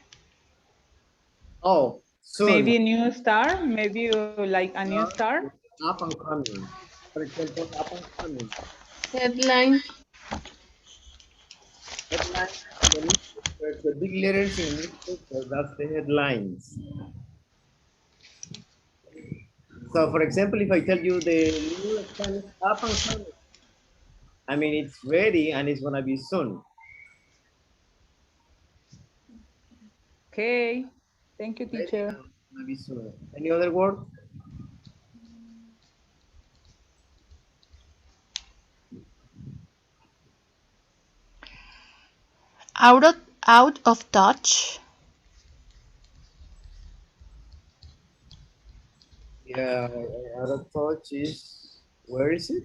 Speaker 1: Oh, soon.
Speaker 9: Maybe a new star. Maybe like a new star.
Speaker 1: Up and coming. For example, up and coming.
Speaker 6: Headline.
Speaker 1: Headline. The big letters in newspaper, that's the headlines. So, for example, if I tell you the new scan is up and coming, I mean, it's ready and it's gonna be soon.
Speaker 9: Okay. Thank you, teacher.
Speaker 1: Gonna be soon. Any other word?
Speaker 4: Out of touch.
Speaker 1: Yeah, out of touch is, where is it?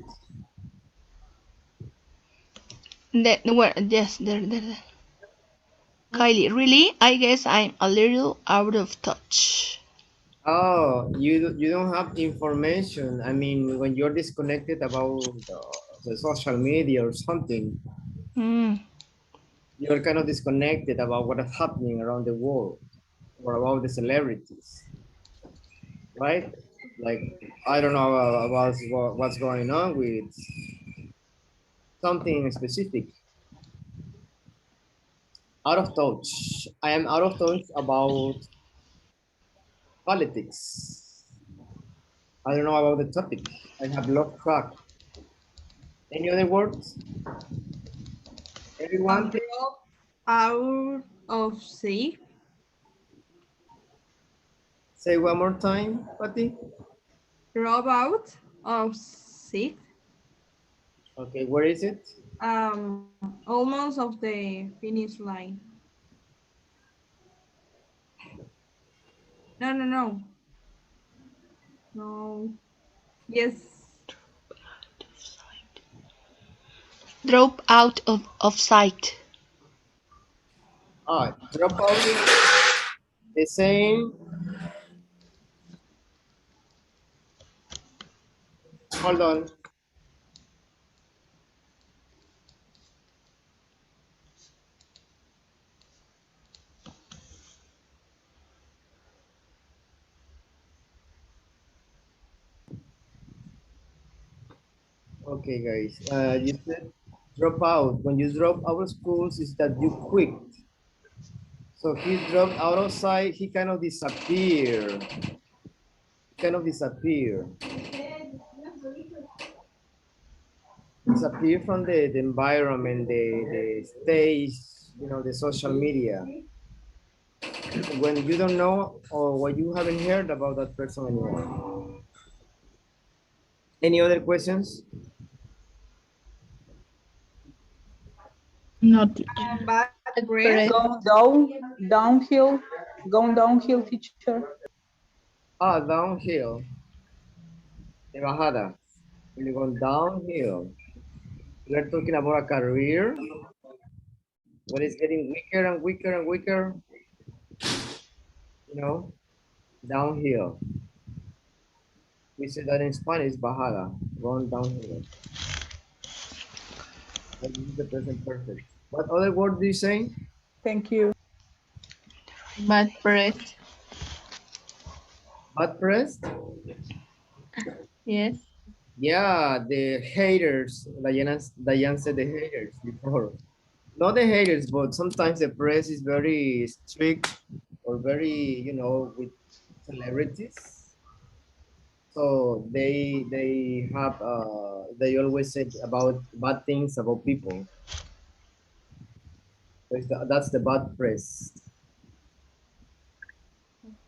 Speaker 4: Yes, there. Kylie, really? I guess I'm a little out of touch.
Speaker 1: Oh, you don't have information. I mean, when you're disconnected about the social media or something,
Speaker 4: Mm.
Speaker 1: you're kind of disconnected about what is happening around the world or about the celebrities, right? Like, I don't know about what's going on with something specific. Out of touch. I am out of touch about politics. I don't know about the topic. I have lost track. Any other words? Everyone, please
Speaker 3: Drop out of sync.
Speaker 1: say one more time, Patty.
Speaker 3: Drop out of sync.
Speaker 1: Okay, where is it?
Speaker 3: Almost of the finish line. No. No. Yes.
Speaker 4: Drop out of sight.
Speaker 1: Drop out is the same. Hold on. Okay, guys. You said drop out. When you drop out of schools, is that you quit. So he dropped out of sight. He kind of disappeared. Kind of disappear. Disappear from the environment, the stage, the social media. When you don't know or when you haven't heard about that person anymore. Any other questions?
Speaker 6: No, teacher.
Speaker 3: Bad breath.
Speaker 6: Breath.
Speaker 9: Going downhill, teacher.
Speaker 1: Downhill. De bajada. When you go downhill. We're talking about a career. When it's getting weaker and weaker and weaker. Downhill. We say that in Spanish, bajada, going downhill. That is the present perfect. What other word do you say?
Speaker 9: Thank you.
Speaker 6: Bad breath.
Speaker 1: Bad press?
Speaker 6: Yes.
Speaker 1: Yeah, the haters. Diane said the haters before. Not the haters, but sometimes the press is very strict or very, with celebrities. So they always say about bad things about people. So that's the bad press.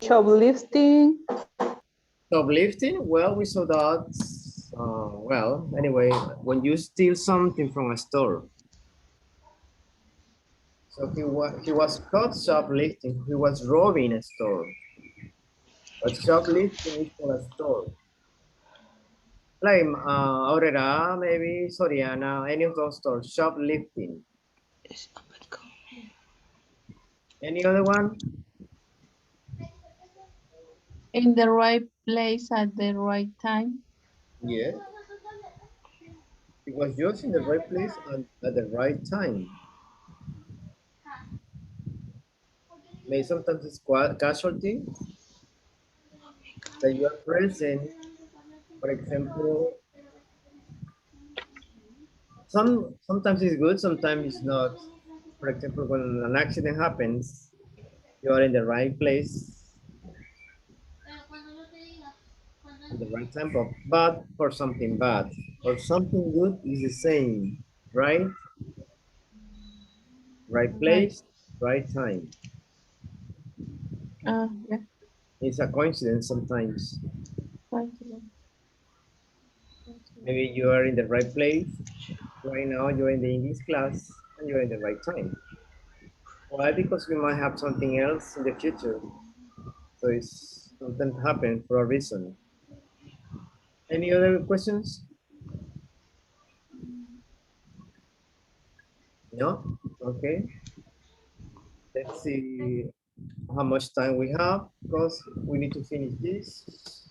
Speaker 9: Shoplifting.
Speaker 1: Shoplifting, well, we saw that. Well, anyway, when you steal something from a store. So he was caught shoplifting. He was robbing a store. But shoplifting is for a store. Like Aurora, maybe Soriana, any of those stores. Shoplifting. Any other one?
Speaker 6: In the right place at the right time.
Speaker 1: Yeah. He was just in the right place and at the right time. Maybe sometimes it's casualty that you are present. For example, sometimes it's good, sometimes it's not. For example, when an accident happens, you are in the right place at the right time, but for something bad or something good is the same, right? Right
Speaker 6: Right.
Speaker 1: place, right time.
Speaker 6: Yeah.
Speaker 1: It's a coincidence sometimes.
Speaker 6: Right.
Speaker 1: Maybe you are in the right place right now. You're in the English class and you're in the right time. Why? Because we might have something else in the future. So it's something happen for a reason. Any other questions? No? Okay. Let's see how much time we have because we need to finish this.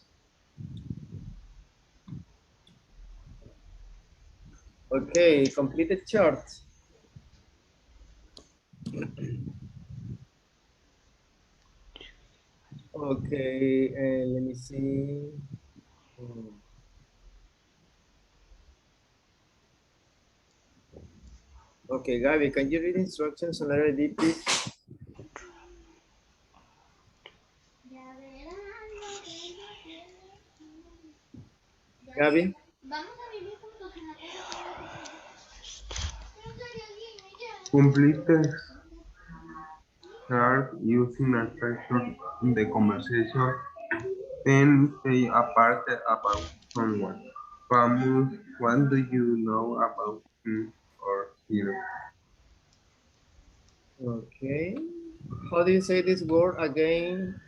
Speaker 1: Okay, complete the chart. Okay, and let me see. Hmm. Okay, Gabi, can you read instructions on letter D, please? Gabi?
Speaker 2: Complete the chart using a section in the conversation. Then say a part about someone. Famous, what do you know about him or her?
Speaker 1: Okay. How do you say this word again,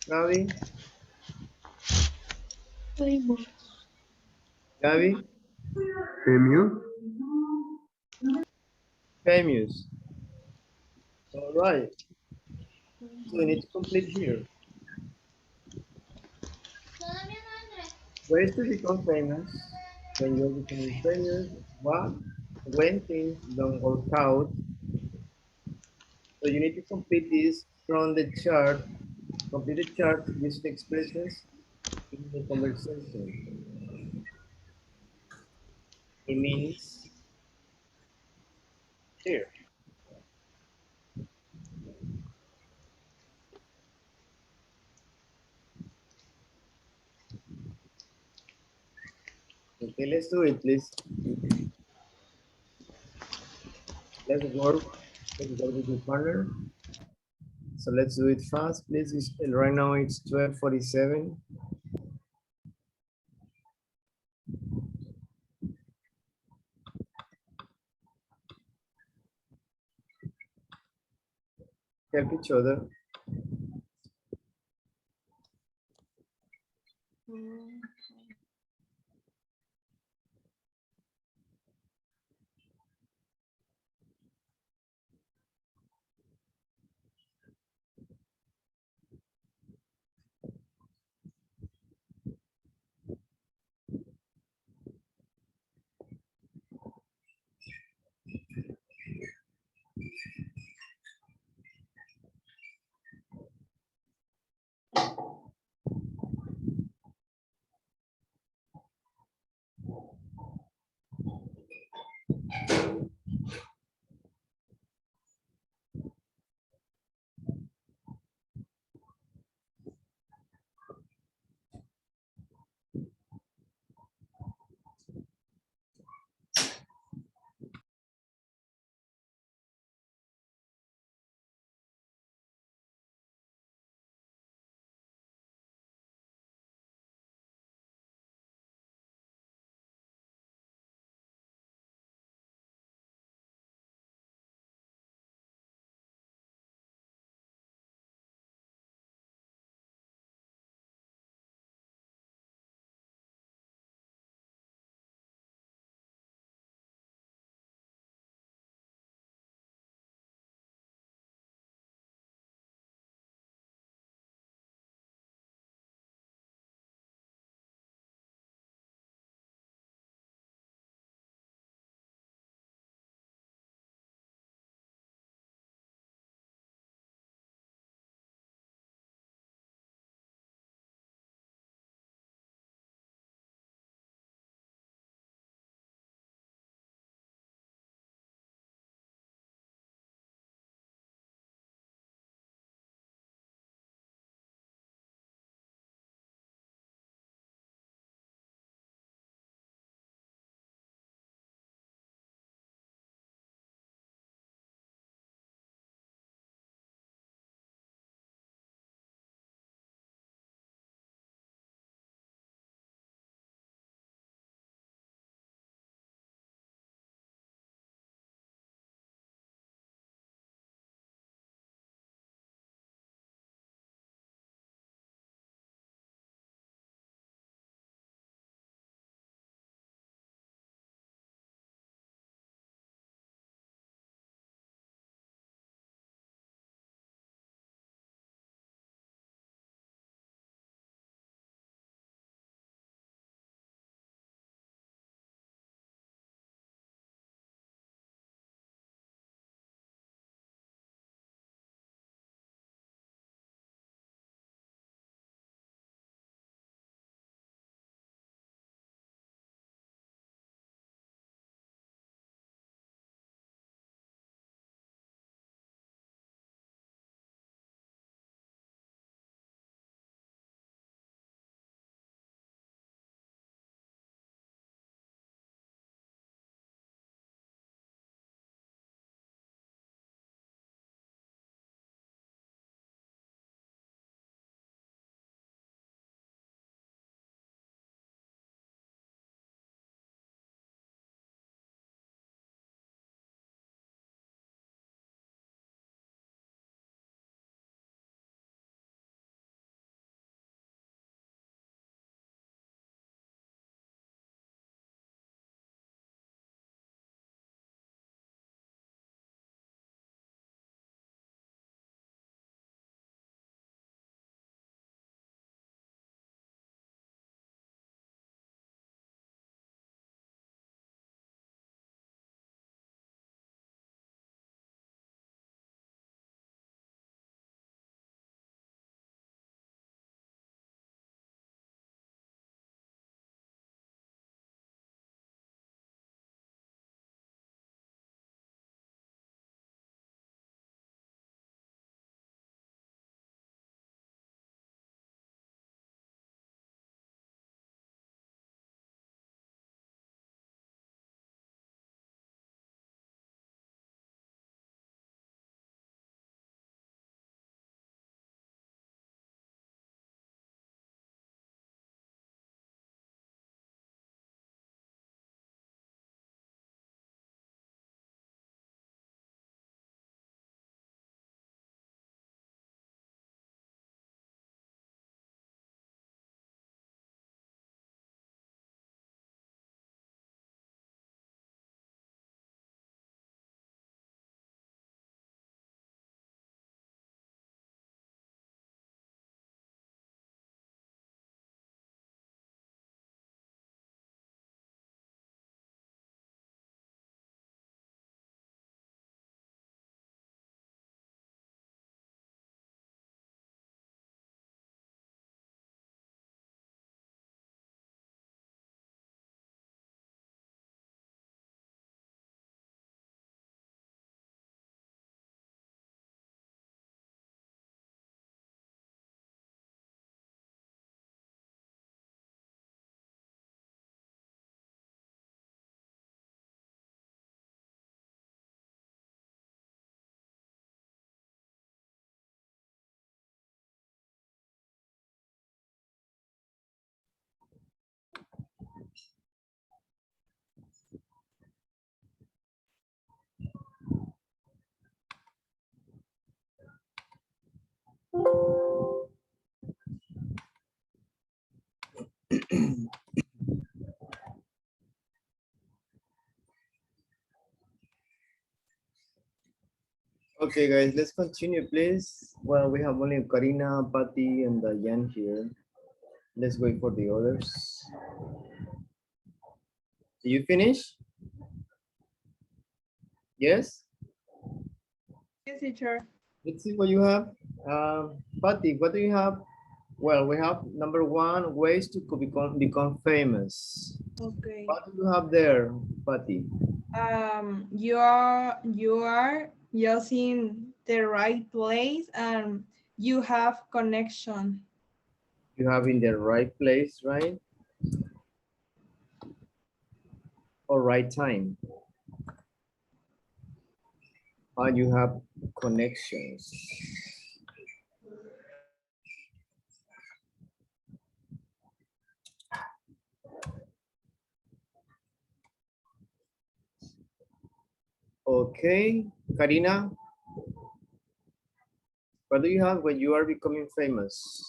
Speaker 1: Gabi?
Speaker 6: Famous.
Speaker 1: Gabi?
Speaker 2: Famous?
Speaker 1: Famous. All right. So we need to complete here. Ways to become famous. When you're becoming famous, what? When things don't work out. So you need to complete this from the chart. Complete the chart using expressions in the conversation. It means here. Okay, let's do it, please. Let's work. Let's work with your partner. So let's do it fast, please. Right now it's 12:47. Help each other. Okay, guys, let's continue, please. Well, we have only Karina, Patty, and Diane here. Let's wait for the others. Do you finish? Yes?
Speaker 3: Yes, teacher.
Speaker 1: Let's see what you have. Patty, what do you have? Well, we have number one, ways to become famous.
Speaker 3: Okay.
Speaker 1: What do you have there, Patty?
Speaker 3: You are using the right place and you have connection.
Speaker 1: You have in the right place, right? Or right time. And you have connections. Okay, Karina, what do you have when you are becoming famous?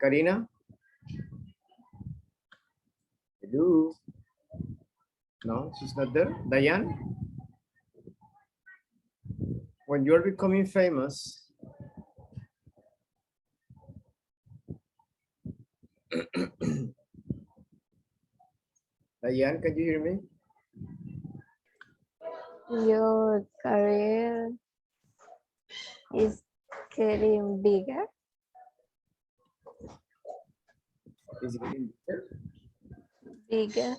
Speaker 1: Karina? Hello? No, she's not there. Diane? When you're becoming famous, Diane, can you hear me?
Speaker 8: Your career is getting bigger.
Speaker 1: Is it getting better?
Speaker 8: Bigger.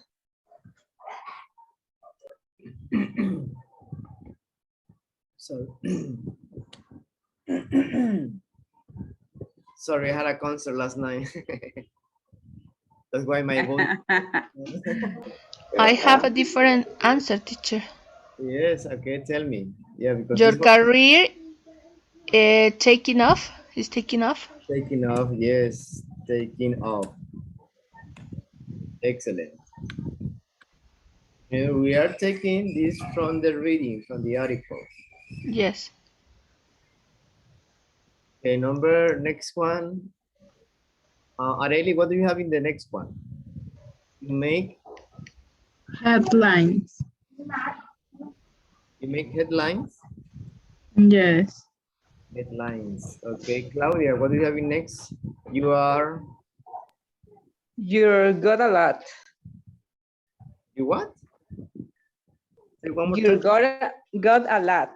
Speaker 1: So, sorry, I had a concert last night. That's why my voice.
Speaker 4: I have a different answer, teacher.
Speaker 1: Yes, okay, tell me. Yeah, because
Speaker 4: Your
Speaker 1: this was
Speaker 4: career taking off is taking off.
Speaker 1: taking off. Yes, taking off. Excellent. And we are taking this from the reading, from the article.
Speaker 4: Yes.
Speaker 1: Okay, next one. Areli, what do you have in the next one? You make
Speaker 6: Headlines.
Speaker 1: headlines?
Speaker 6: Yes.
Speaker 1: Headlines. Okay, Claudia, what do you have in next? You are,
Speaker 9: You're good a lot.
Speaker 1: you what? Say one more
Speaker 9: You
Speaker 1: time.
Speaker 9: got a lot.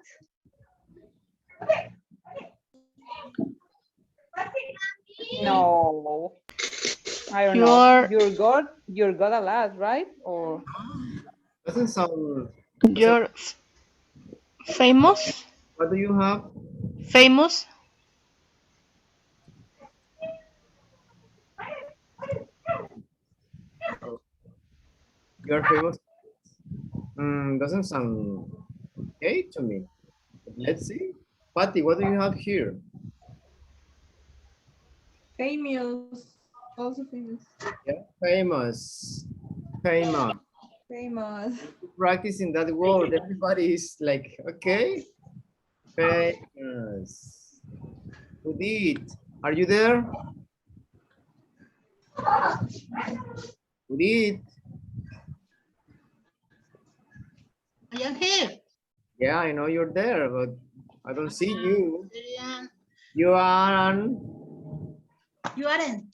Speaker 9: No, I don't know. You're got a lot, right? Or
Speaker 1: Doesn't sound,
Speaker 4: You're famous.
Speaker 1: what do you have?
Speaker 4: Famous.
Speaker 1: Oh, you're famous. Doesn't sound okay to me. Let's see. Patty, what do you have here?
Speaker 3: Famous. Also famous.
Speaker 1: Yeah, famous. Famous.
Speaker 3: Famous.
Speaker 1: Practicing that word, everybody is like, okay. Famous. Udit, are you there? Udit.
Speaker 10: I am here.
Speaker 1: Yeah, I know you're there, but I don't see you.
Speaker 10: Adrian,
Speaker 1: You are on.
Speaker 10: you aren't.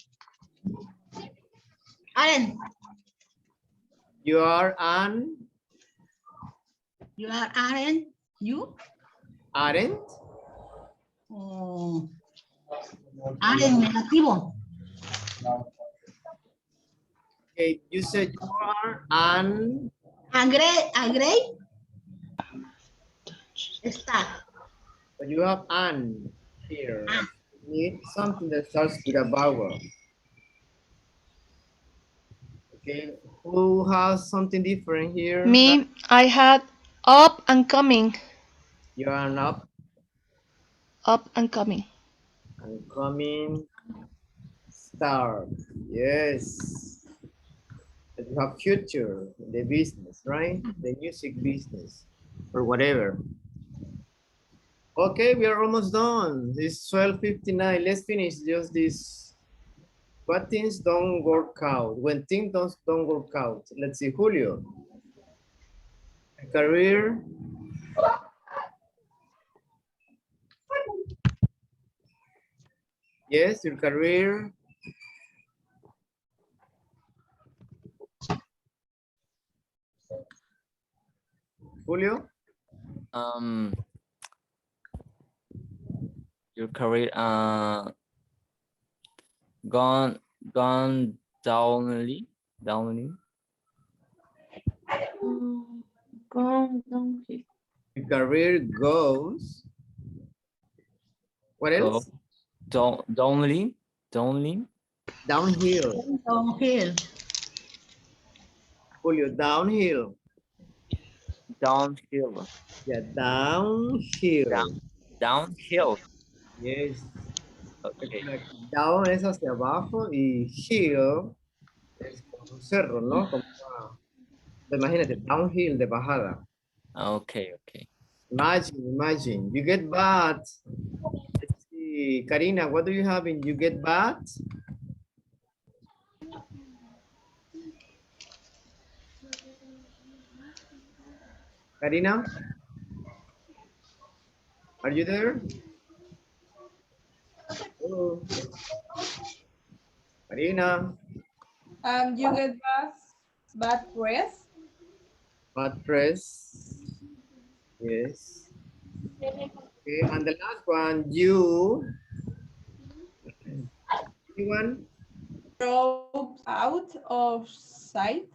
Speaker 10: Aren't.
Speaker 1: You are on.
Speaker 10: You are aren't. You?
Speaker 1: Aren't?
Speaker 10: Oh, aren't negativo.
Speaker 1: Okay, you said you are on.
Speaker 10: Agree. Está.
Speaker 1: But you have an here. You need something that starts with a vowel. Okay, who has something different here?
Speaker 4: Me, I had up and coming.
Speaker 1: You are up
Speaker 4: Up and coming.
Speaker 1: and coming. Start. Yes. You have future, the business, right? The music business or whatever. Okay, we are almost done. It's 12:59. Let's finish just this. What things don't work out? When things don't work out. Let's see, Julio. Career. Yes, your career. Julio.
Speaker 7: Your career gone downly.
Speaker 6: Gone downhill.
Speaker 1: Your career goes. What
Speaker 7: Go
Speaker 1: else?
Speaker 7: downly.
Speaker 1: Downhill.
Speaker 10: Downhill.
Speaker 1: Julio, downhill.
Speaker 7: Downhill.
Speaker 1: Yeah, downhill.
Speaker 7: Downhill.
Speaker 1: Yes.
Speaker 7: Okay.
Speaker 1: Down es hacia abajo y hill es como un cerro, ¿no? Como imagínate, downhill de bajada.
Speaker 7: Okay.
Speaker 1: Imagine. You get bad. Let's see. Karina, what do you have in you get bad? Karina? Are you there? Hello. Karina?
Speaker 3: You get bad press.
Speaker 1: Bad press. Yes. Okay, and the last one, you. Anyone?
Speaker 3: Dropped out of sight.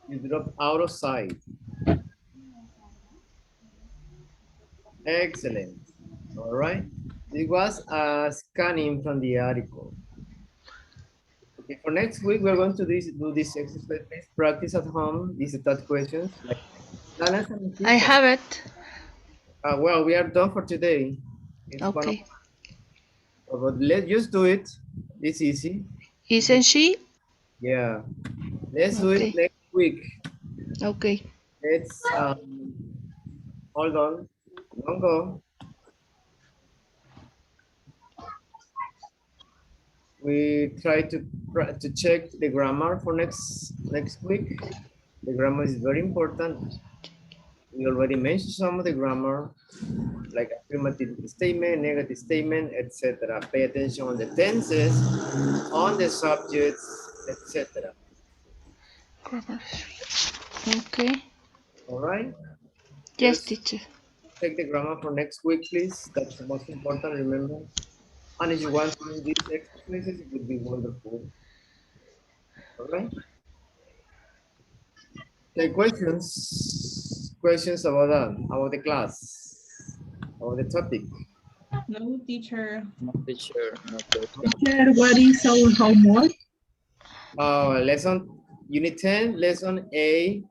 Speaker 1: You drop out of sight. Excellent. All right. It was a scanning from the article. Okay, for next week, we're going to do this exercise. Please practice at home. These are thought questions.
Speaker 4: I have it.
Speaker 1: Well, we are done for today. It's
Speaker 4: Okay.
Speaker 1: but let's just do it. It's easy.
Speaker 4: Isn't she?
Speaker 1: Yeah. Let's do it next week.
Speaker 4: Okay.
Speaker 1: Let's hold on. Don't go. We try to check the grammar for next week. The grammar is very important. We already mentioned some of the grammar, like affirmative statement, negative statement, etc. Pay attention on the tenses, on the subjects, etc.
Speaker 4: Okay.
Speaker 1: All right.
Speaker 4: Yes,
Speaker 1: Just
Speaker 4: teacher.
Speaker 1: check the grammar for next week, please. That's the most important. Remember. And if you want to do these exercises, it would be wonderful. All right. Okay, questions about the class, about the topic.
Speaker 3: No, teacher.
Speaker 7: No teacher.
Speaker 6: Teacher, what is our homework?
Speaker 1: Lesson unit 10, lesson A,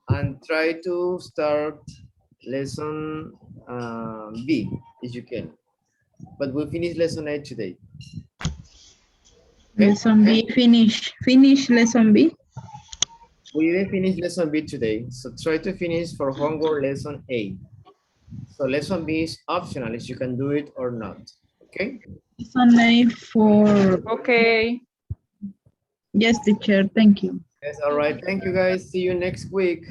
Speaker 1: and try to start lesson B if you can. But we'll finish lesson A today. Okay?
Speaker 6: Lesson B, finish lesson B.
Speaker 1: We didn't finish lesson B today, so try to finish for homework lesson A. So lesson B is optional, if you can do it or not. Okay?
Speaker 6: Lesson A for...
Speaker 13: Okay.
Speaker 6: Yes, teacher, thank you.
Speaker 1: Yes, all right. Thank you, guys. See you next week.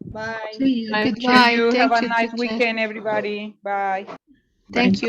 Speaker 3: Bye.
Speaker 13: Nice to
Speaker 4: Goodbye.
Speaker 13: you. Have
Speaker 4: Thank
Speaker 13: a
Speaker 4: you,
Speaker 13: nice
Speaker 4: teacher.
Speaker 13: weekend, everybody. Bye.
Speaker 4: Thank you.